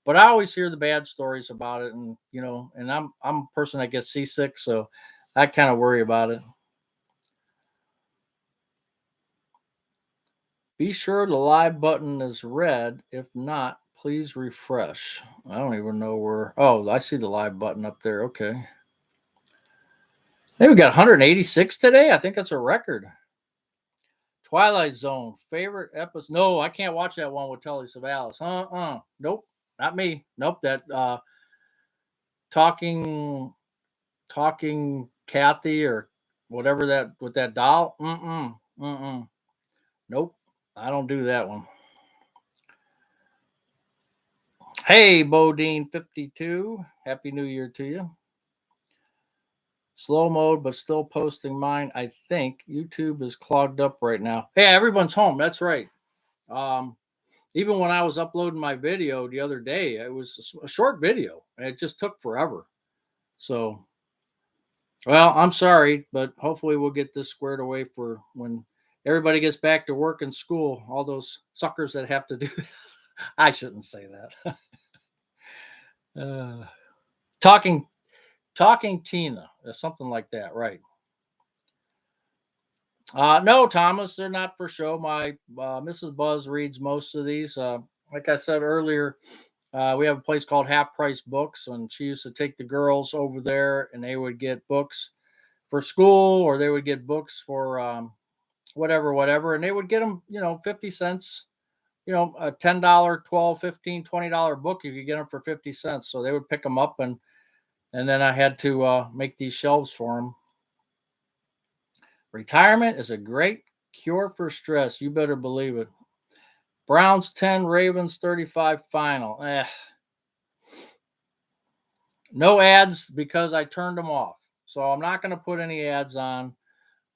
But I always hear the bad stories about it, and and I'm a person that gets seasick, so I kind of worry about it. Be sure the live button is red. If not, please refresh. I don't even know where. Oh, I see the live button up there. Okay. Hey, we got 186 today. I think that's a record. Twilight Zone favorite episode. No, I can't watch that one with Telly Savalas. Nope, not me. Nope. That talking. Talking Kathy or whatever that with that doll. Nope, I don't do that one. Hey, Bodine 52. Happy New Year to you. Slow mode, but still posting mine. I think YouTube is clogged up right now. Hey, everyone's home. That's right. Um, Even when I was uploading my video the other day, it was a short video and it just took forever. So, well, I'm sorry, but hopefully we'll get this squared away for when everybody gets back to work and school. All those suckers that have to do that. I shouldn't say that. uh, talking, talking Tina, something like that, right? No, Thomas, they're not for show. My Mrs. Buzz reads most of these. Like I said earlier, we have a place called Half Price Books, and she used to take the girls over there, and they would get books for school, or they would get books for whatever, and they would get them, 50 cents. A $10, 12, 15, $20 book, you could get them for 50 cents. So they would pick them up, and then I had to make these shelves for them. Retirement is a great cure for stress. You better believe it. Browns 10, Ravens 35 final. No ads because I turned them off. So I'm not going to put any ads on.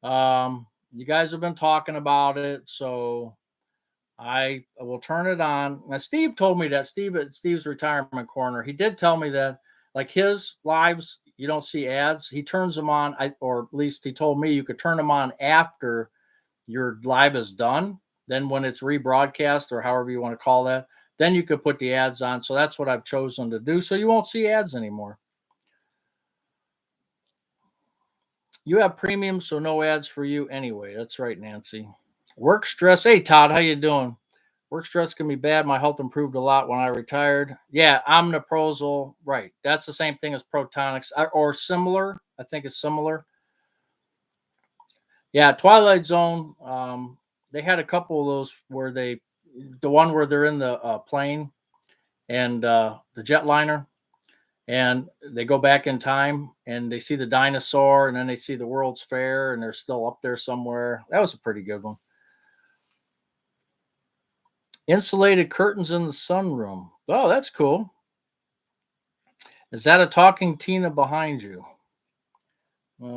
You guys have been talking about it, so I will turn it on. Now, Steve told me that Steve's Retirement Corner, he did tell me that like his lives, you don't see ads. He turns them on, or at least he told me you could turn them on after your live is done. Then when it's rebroadcast or however you want to call that, then you could put the ads on. So that's what I've chosen to do. So you won't see ads anymore. You have premium, so no ads for you anyway. That's right, Nancy. Work stress. Hey, Todd, how you doing? Work stress can be bad. My health improved a lot when I retired. Yeah, omeprazole. Right. That's the same thing as Protonix or similar. I think it's similar. Yeah, Twilight Zone. They had a couple of those where the one where they're in the plane and the jetliner, and they go back in time and they see the dinosaur, and then they see the World's Fair, and they're still up there somewhere. That was a pretty good one. Insulated curtains in the sunroom. Oh, that's cool. Is that a talking Tina behind you? Where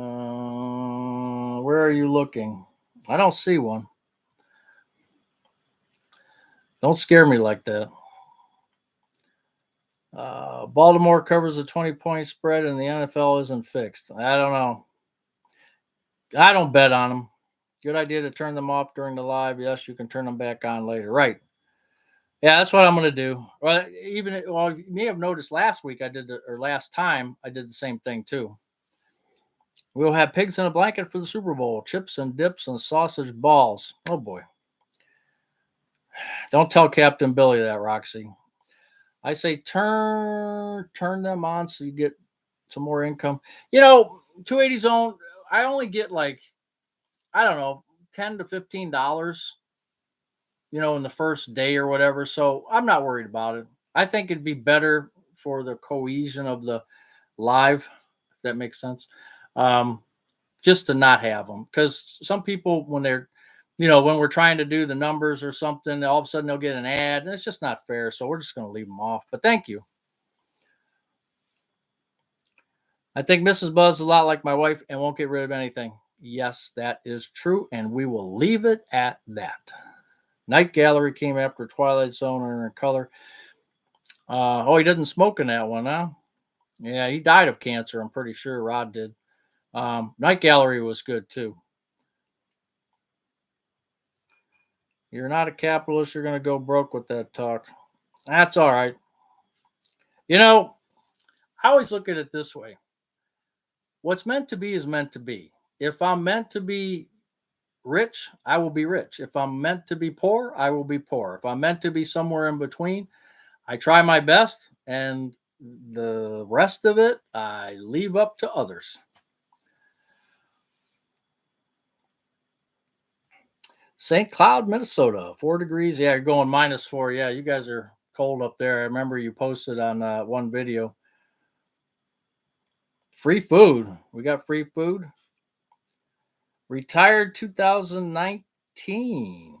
are you looking? I don't see one. Don't scare me like that. Baltimore covers a 20-point spread and the NFL isn't fixed. I don't know. I don't bet on them. Good idea to turn them off during the live. Yes, you can turn them back on later. Right. Yeah, that's what I'm going to do. Well, you may have noticed last week or last time I did the same thing too. We'll have pigs in a blanket for the Super Bowl, chips and dips and sausage balls. Oh boy. Don't tell Captain Billy that, Roxy. I say turn them on so you get some more income. 280 zone, I only get like, I don't know, $10 to $15, in the first day or whatever. So I'm not worried about it. I think it'd be better for the cohesion of the live, if that makes sense. Just to not have them, because some people, when we're trying to do the numbers or something, all of a sudden they'll get an ad, and it's just not fair. So we're just going to leave them off. But thank you. I think Mrs. Buzz is a lot like my wife and won't get rid of anything. Yes, that is true, and we will leave it at that. Night Gallery came after Twilight Zone or in color. He doesn't smoke in that one, huh? Yeah, he died of cancer. I'm pretty sure Rod did. Night Gallery was good too. You're not a capitalist. You're going to go broke with that talk. That's all right. I always look at it this way. What's meant to be is meant to be. If I'm meant to be rich, I will be rich. If I'm meant to be poor, I will be poor. If I'm meant to be somewhere in between, I try my best, and the rest of it, I leave up to others. St. Cloud, Minnesota, 4 degrees. Yeah, you're going -4. Yeah, you guys are cold up there. I remember you posted on one video. Free food. We got free food. Retired 2019.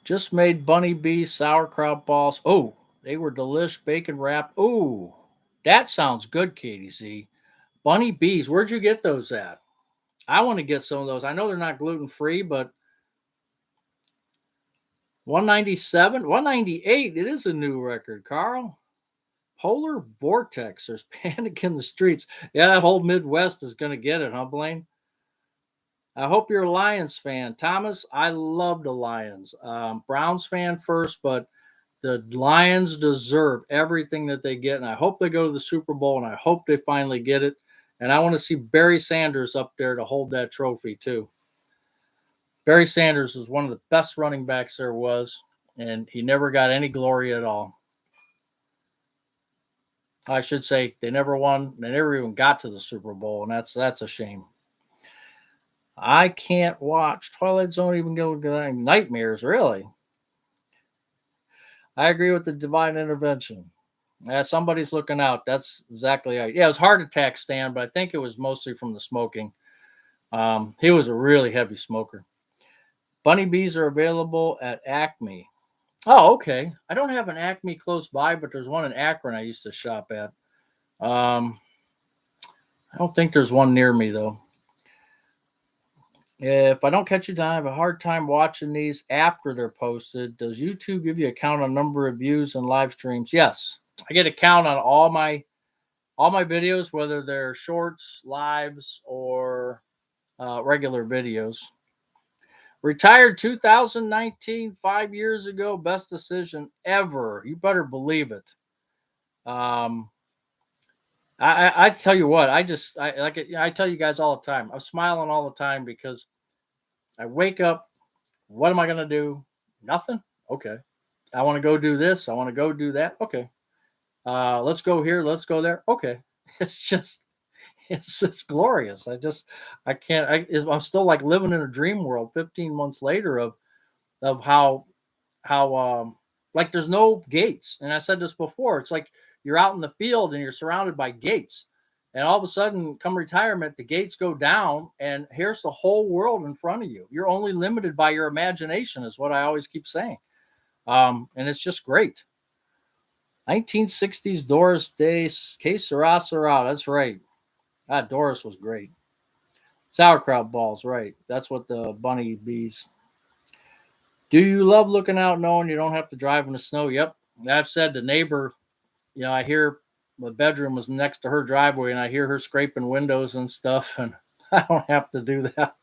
Just made Bunny Bee sauerkraut balls. Oh, they were delish, bacon wrapped. Oh, that sounds good, Katie Z. Bunny Bees, where'd you get those at? I want to get some of those. I know they're not gluten free, but 197, 198. It is a new record, Carl. Polar Vortex. There's panic in the streets. Yeah, that whole Midwest is going to get it, huh, Blaine? I hope you're a Lions fan. Thomas, I love the Lions. Browns fan first, but the Lions deserve everything that they get. And I hope they go to the Super Bowl, and I hope they finally get it. And I want to see Barry Sanders up there to hold that trophy, too. Barry Sanders was one of the best running backs there was, and he never got any glory at all. I should say they never won. They never even got to the Super Bowl, and that's a shame. I can't watch Twilight Zone even go nightmares, really. I agree with the divine intervention. Yeah, somebody's looking out. That's exactly right. Yeah, it was heart attack, Stan, but I think it was mostly from the smoking. He was a really heavy smoker. Bunny Bees are available at Acme. Oh, okay. I don't have an Acme close by, but there's one in Akron I used to shop at. I don't think there's one near me, though. If I don't catch you, I have a hard time watching these after they're posted. Does YouTube give you a count on number of views and live streams? Yes, I get a count on all my videos, whether they're shorts, lives, or regular videos. Retired 2019, 5 years ago. Best decision ever. You better believe it. I tell you what, I tell you guys all the time. I'm smiling all the time because I wake up. What am I going to do? Nothing. Okay. I want to go do this. I want to go do that. Okay. Let's go here. Let's go there. Okay. It's just, it's glorious. I can't, I'm still like living in a dream world 15 months later of how like there's no gates. And I said this before. It's like you're out in the field and you're surrounded by gates. And all of a sudden, come retirement, the gates go down, and here's the whole world in front of you. You're only limited by your imagination, is what I always keep saying. And it's just great. 1960s Doris Day, Que Sera Sera. That's right. Doris was great. Sauerkraut balls, right. That's what the Bunny Bees. Do you love looking out knowing you don't have to drive in the snow? Yep. I've said the neighbor, I hear the bedroom was next to her driveway and I hear her scraping windows and stuff, and I don't have to do that.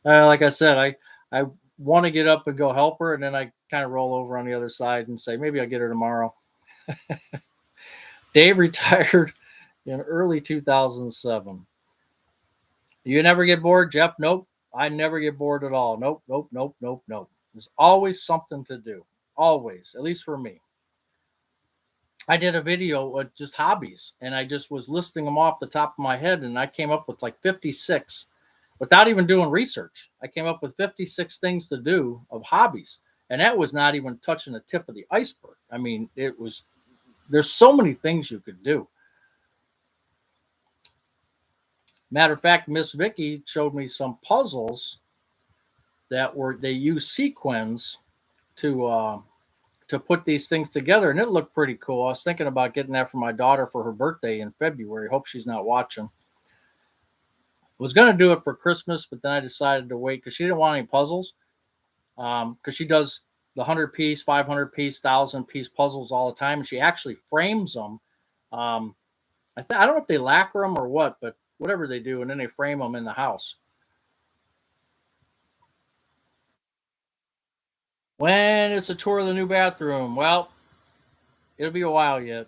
Like I said, I want to get up and go help her, and then I kind of roll over on the other side and say, maybe I'll get her tomorrow. Dave retired in early 2007. You never get bored, Jeff? Nope. I never get bored at all. Nope, nope, nope, nope, nope. There's always something to do. Always, at least for me. I did a video with just hobbies, and I just was listing them off the top of my head, and I came up with like 56 without even doing research. I came up with 56 things to do of hobbies, and that was not even touching the tip of the iceberg. I mean, there's so many things you could do. Matter of fact, Miss Vicky showed me some puzzles they use sequins to put these things together, and it looked pretty cool. I was thinking about getting that for my daughter for her birthday in February. Hope she's not watching. Was going to do it for Christmas, but then I decided to wait because she didn't want any puzzles. Because she does the 100-piece, 500-piece, 1,000-piece puzzles all the time, and she actually frames them. I don't know if they lacquer them or what, but whatever they do, and then they frame them in the house. When it's a tour of the new bathroom, well, it'll be a while yet.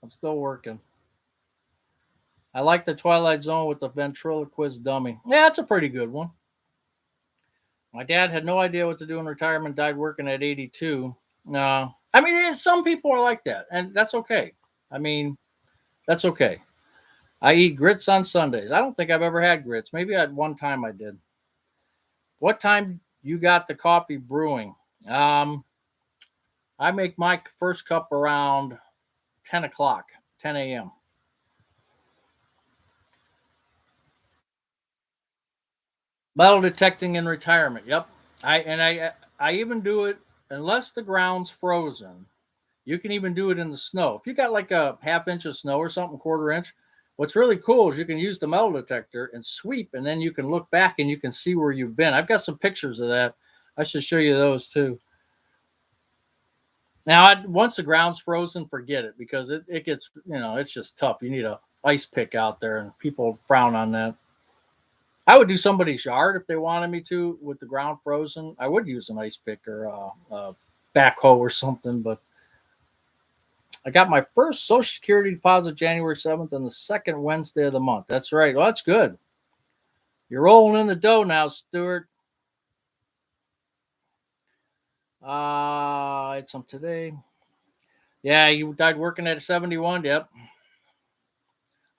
I'm still working. I like the Twilight Zone with the ventriloquist dummy. Yeah, it's a pretty good one. My dad had no idea what to do in retirement, died working at 82. I mean, some people are like that, and that's okay. I mean, that's okay. I eat grits on Sundays. I don't think I've ever had grits. Maybe at one time I did. What time you got the coffee brewing? I make my first cup around 10 o'clock, 10 a.m. Metal detecting in retirement. Yep. I even do it unless the ground's frozen. You can even do it in the snow. If you got like a half inch of snow or something, quarter inch, what's really cool is you can use the metal detector and sweep, and then you can look back and you can see where you've been. I've got some pictures of that. I should show you those too. Now, once the ground's frozen, forget it because it gets, it's just tough. You need a ice pick out there, and people frown on that. I would do somebody's yard if they wanted me to with the ground frozen. I would use an ice pick or a backhoe or something, but I got my first Social Security deposit January 7th on the second Wednesday of the month. That's right. Well, that's good. You're rolling in the dough now, Stuart. It's some today. Yeah, you died working at 71. Yep.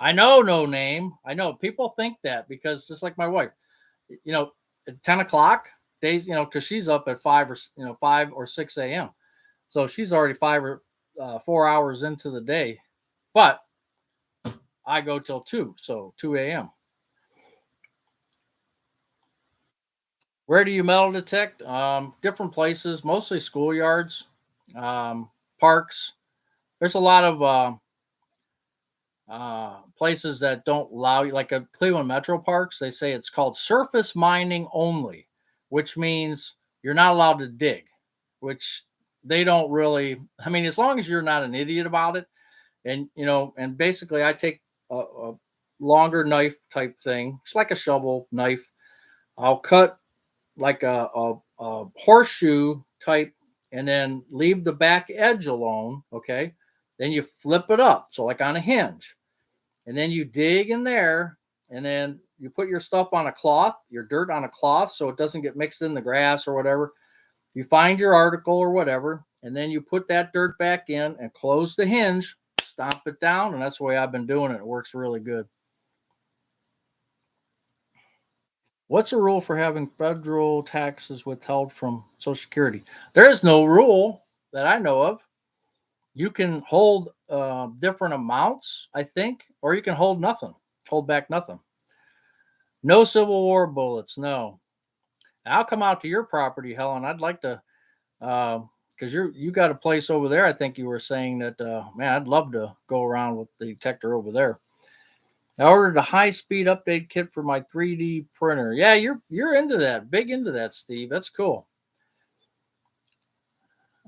I know, no name. I know people think that because just like my wife, at 10 o'clock days, because she's up at 5 or 6 a.m. So she's already 4 hours into the day, but I go till 2, so 2 a.m. Where do you metal detect? Different places, mostly schoolyards, parks. There's a lot of places that don't allow you, like a Cleveland Metro Parks. They say it's called surface mining only, which means you're not allowed to dig, which they don't really. I mean, as long as you're not an idiot about it, and basically, I take a longer knife type thing, it's like a shovel knife. I'll cut like a horseshoe type and then leave the back edge alone. Okay. Then you flip it up. So, like on a hinge. And then you dig in there and then you put your stuff on a cloth, your dirt on a cloth so it doesn't get mixed in the grass or whatever. You find your article or whatever, and then you put that dirt back in and close the hinge, stomp it down. And that's the way I've been doing it. It works really good. What's the rule for having federal taxes withheld from Social Security? There is no rule that I know of. You can hold different amounts, I think, or you can hold nothing, hold back nothing. No Civil War bullets, no. I'll come out to your property, Helen. I'd like to, because you got a place over there. I think you were saying that, man, I'd love to go around with the detector over there. I ordered a high-speed update kit for my 3D printer. Yeah, you're into that, big into that, Steve. That's cool.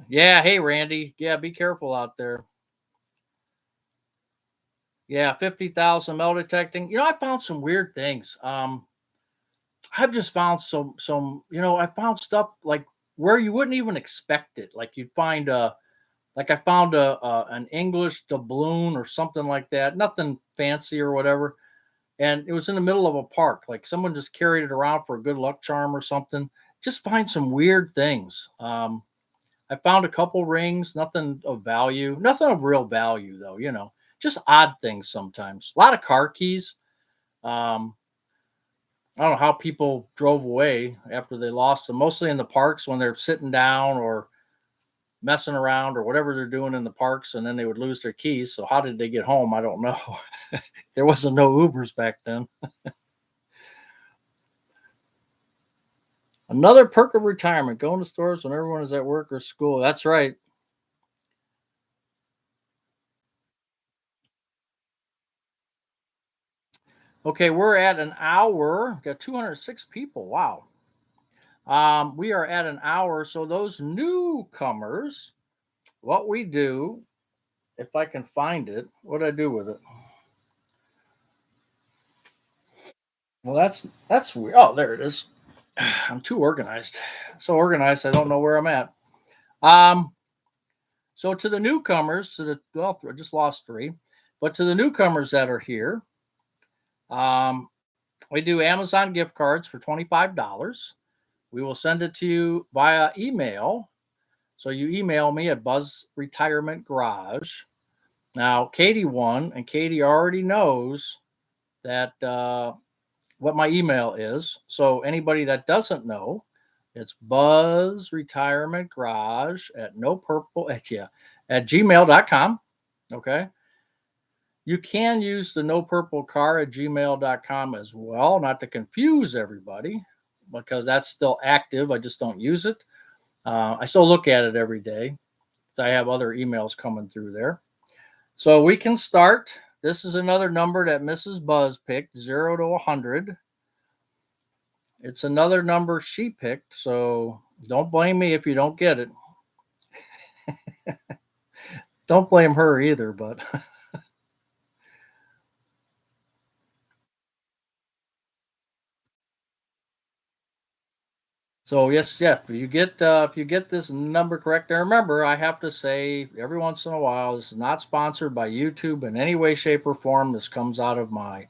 Yeah, hey Randy. Yeah, be careful out there. Yeah, 50,000 metal detecting. I found some weird things. I've just found I found stuff like where you wouldn't even expect it. Like you'd find like I found an English doubloon or something like that. Nothing fancy or whatever, and it was in the middle of a park. Like someone just carried it around for a good luck charm or something. Just find some weird things. I found a couple rings, nothing of value, nothing of real value though. Just odd things sometimes. A lot of car keys. Um, I don't know how people drove away after they lost them. Mostly in the parks when they're sitting down or messing around or whatever they're doing in the parks, and then they would lose their keys. So how did they get home? I don't know. There wasn't no Ubers back then. Another perk of retirement: going to stores when everyone is at work or school. That's right. Okay, we're at an hour. Got 206 people. Wow. We are at an hour. So those newcomers, what we do, if I can find it, what do I do with it? Well, that's weird. Oh, there it is. I'm too organized. So organized, I don't know where I'm at. Um, so to the newcomers, I just lost three, but to the newcomers that are here, um, we do Amazon gift cards for $25. We will send it to you via email. So you email me at Buzz Retirement Garage. Now, Katie won, and Katie already knows that what my email is. So anybody that doesn't know, It's Buzz Retirement Garage at no purple at gmail.com. Okay. You can use the no purple car at gmail.com as well, not to confuse everybody, because that's still active. I just don't use it. I still look at it every day. I have other emails coming through there. So we can start. This is another number that Mrs. Buzz picked, 0 to 100. It's another number she picked, so don't blame me if you don't get it. Don't blame her either, but so yes, if you get this number correct, and remember, I have to say every once in a while, this is not sponsored by YouTube in any way, shape, or form. This comes out of my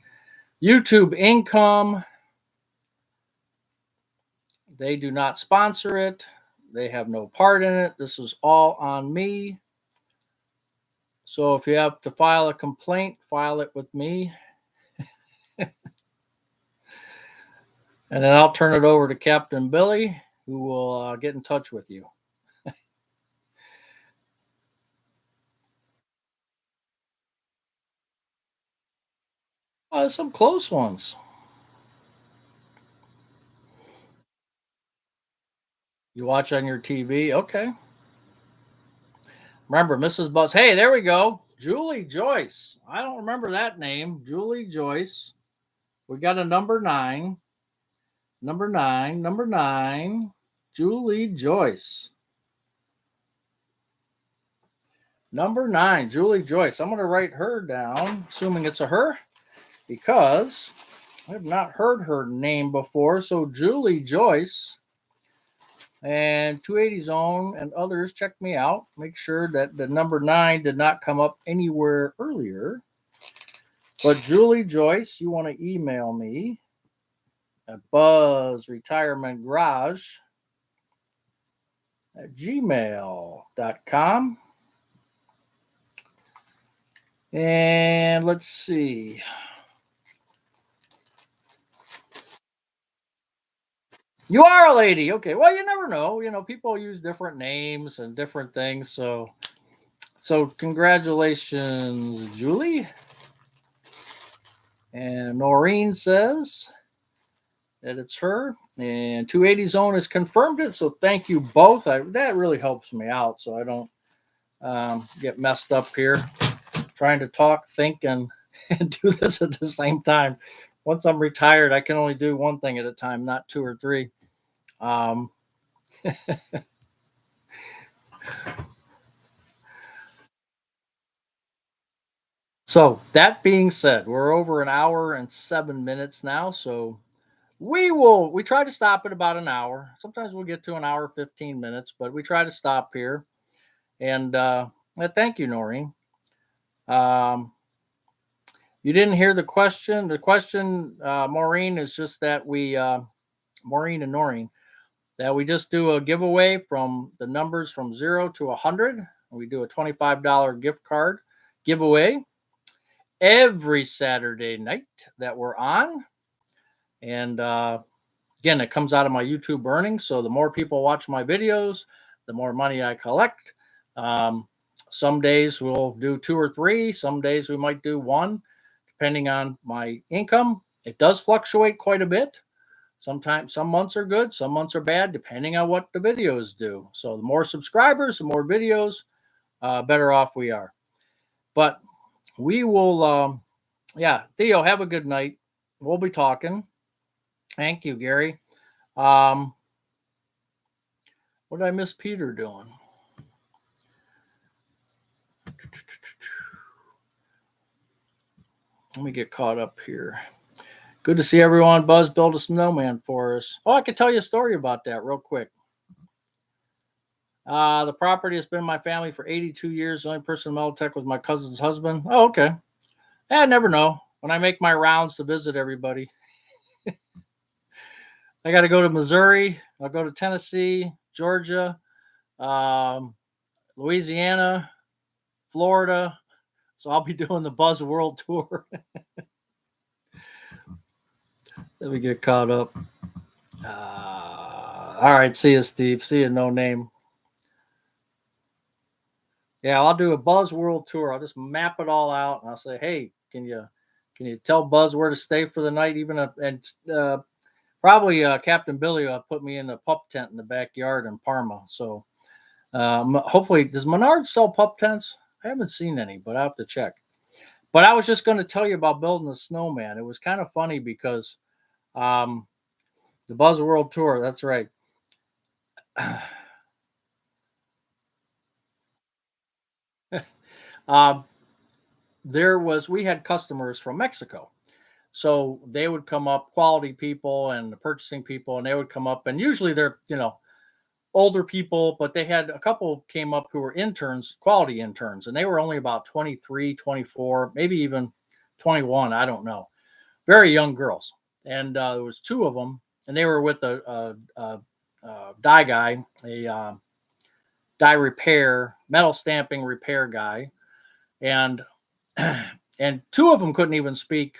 YouTube income. They do not sponsor it. They have no part in it. This is all on me. So if you have to file a complaint, file it with me. And then I'll turn it over to Captain Billy, who will get in touch with you. Some close ones. You watch on your TV? Okay. Remember, Mrs. Buzz. Hey, there we go. Julie Joyce. I don't remember that name. Julie Joyce. We got a number nine. Number nine. Number nine. Julie Joyce. Number nine, Julie Joyce. I'm going to write her down, assuming it's a her, because I have not heard her name before. So, Julie Joyce and 280 Zone and others, check me out. Make sure that the number nine did not come up anywhere earlier. But, Julie Joyce, you want to email me at buzzretirementgarage at gmail.com. And let's see. You are a lady. Okay. Well, you never know. You know, people use different names and different things. So congratulations, Julie. And Noreen says that it's her. And 280 Zone has confirmed it. So thank you both. That really helps me out so I don't get messed up here trying to talk, think, and do this at the same time. Once I'm retired, I can only do one thing at a time, not two or three. Um, So that being said, we're over an hour and 7 minutes now. So we try to stop at about an hour. Sometimes we'll get to an hour 15 minutes, but we try to stop here. And thank you, Noreen. Um, you didn't hear the question. The question, Maureen, is just that Maureen and Noreen, that we just do a giveaway from the numbers from 0 to 100. We do a $25 gift card giveaway every Saturday night that we're on. And again, it comes out of my YouTube earnings. So the more people watch my videos, the more money I collect. Some days we'll do two or three. Some days we might do one, depending on my income. It does fluctuate quite a bit. Sometimes some months are good, some months are bad, depending on what the videos do. So the more subscribers, the more videos, better off we are. But we will, Theo, have a good night. We'll be talking. Thank you, Gary. What did I miss Peter doing? Let me get caught up here. Good to see everyone. Buzz built a snowman for us. Oh, I could tell you a story about that real quick. The property has been in my family for 82 years. The only person in Meltech was my cousin's husband. Oh, okay. I never know. When I make my rounds to visit everybody, I got to go to Missouri. I'll go to Tennessee, Georgia, Louisiana, Florida. So I'll be doing the Buzz World Tour. Let me get caught up. All right, see you, Steve. See you, no name. Yeah, I'll do a Buzz World Tour. I'll just map it all out, and I'll say, "Hey, can you tell Buzz where to stay for the night?" Even and probably Captain Billy put me in a pup tent in the backyard in Parma. So hopefully, does Menards sell pup tents? I haven't seen any, but I have to check. But I was just going to tell you about building a snowman. It was kind of funny because um, the Buzz World Tour. That's right. um, we had customers from Mexico. So they would come up, quality people and the purchasing people, and they would come up, and usually they're, older people, but they had a couple came up who were interns, quality interns, and they were only about 23, 24, maybe even 21. I don't know. Very young girls. And there was two of them, and they were with a dye guy, a dye repair, metal stamping repair guy. And and two of them couldn't even speak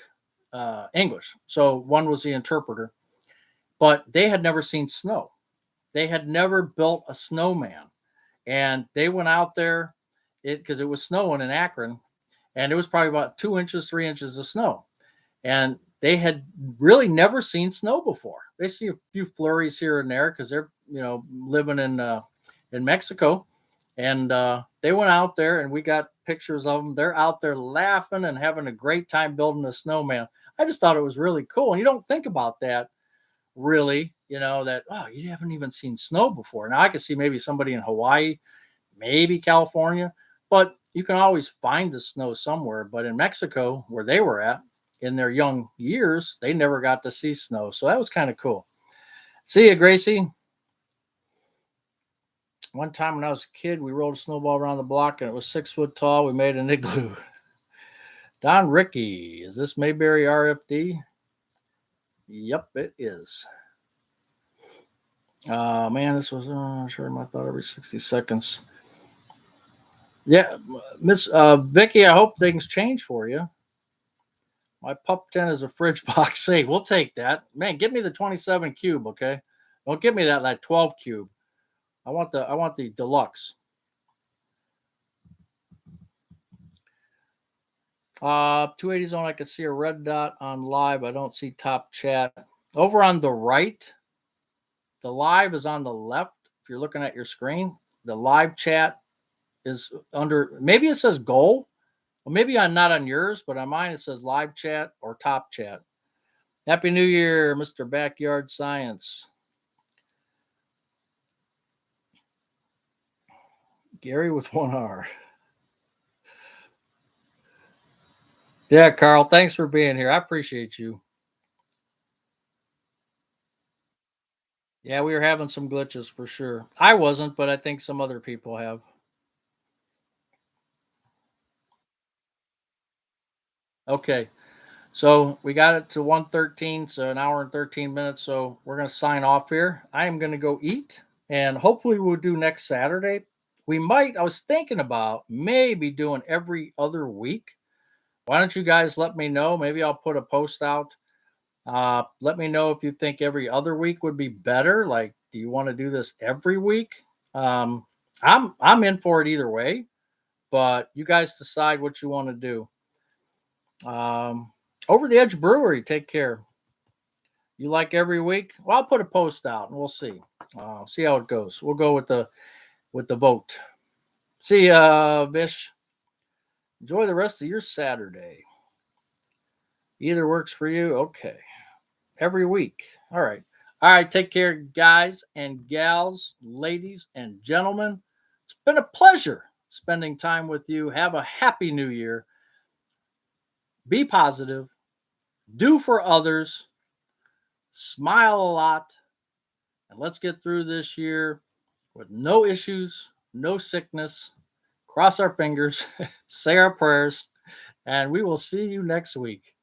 English. So one was the interpreter, but they had never seen snow. They had never built a snowman, and they went out there because it was snowing in Akron, and it was probably about 2 inches, 3 inches of snow, and they had really never seen snow before. They see a few flurries here and there because they're living in Mexico, and they went out there, and we got pictures of them. They're out there laughing and having a great time building a snowman. I just thought it was really cool, and you don't think about that really, that, oh, you haven't even seen snow before. Now I could see maybe somebody in Hawaii, maybe California, but you can always find the snow somewhere. But in Mexico, where they were at in their young years, they never got to see snow. So that was kind of cool. See you, Gracie. One time when I was a kid, we rolled a snowball around the block and it was 6 foot tall. We made an igloo. Don Ricky, is this Mayberry RFD? Yep, it is. Man, this was sure my thought every 60 seconds. Yeah, Miss Vicky, I hope things change for you. My pup tent is a fridge box. Hey, we'll take that. Man, give me the 27 cube, okay? Don't give me that like 12 cube. I want the deluxe. 280 zone, I can see a red dot on live. I don't see top chat. Over on the right, the live is on the left. If you're looking at your screen, the live chat is under, maybe it says goal. Well, maybe I'm not on yours, but on mine it says live chat or top chat. Happy New Year, Mr. Backyard Science. Gary with one R. Yeah, Carl, thanks for being here. I appreciate you. Yeah, we were having some glitches for sure. I wasn't, but I think some other people have. Okay. So we got it to 1:13, so an hour and 13 minutes. So we're gonna sign off here. I am gonna go eat, and hopefully we'll do next Saturday. We might, I was thinking about maybe doing every other week. Why don't you guys let me know? Maybe I'll put a post out. Let me know if you think every other week would be better. Like, do you want to do this every week? Um, I'm in for it either way, but you guys decide what you want to do. Over the Edge Brewery, take care. You like every week? Well, I'll put a post out and we'll see. See how it goes. We'll go with the vote. See ya, Vish. Enjoy the rest of your Saturday. Either works for you. Okay. Every week. All right. All right. Take care, guys and gals, ladies and gentlemen. It's been a pleasure spending time with you. Have a happy new year. Be positive. Do for others. Smile a lot. And let's get through this year with no issues, no sickness. Cross our fingers, say our prayers, and we will see you next week.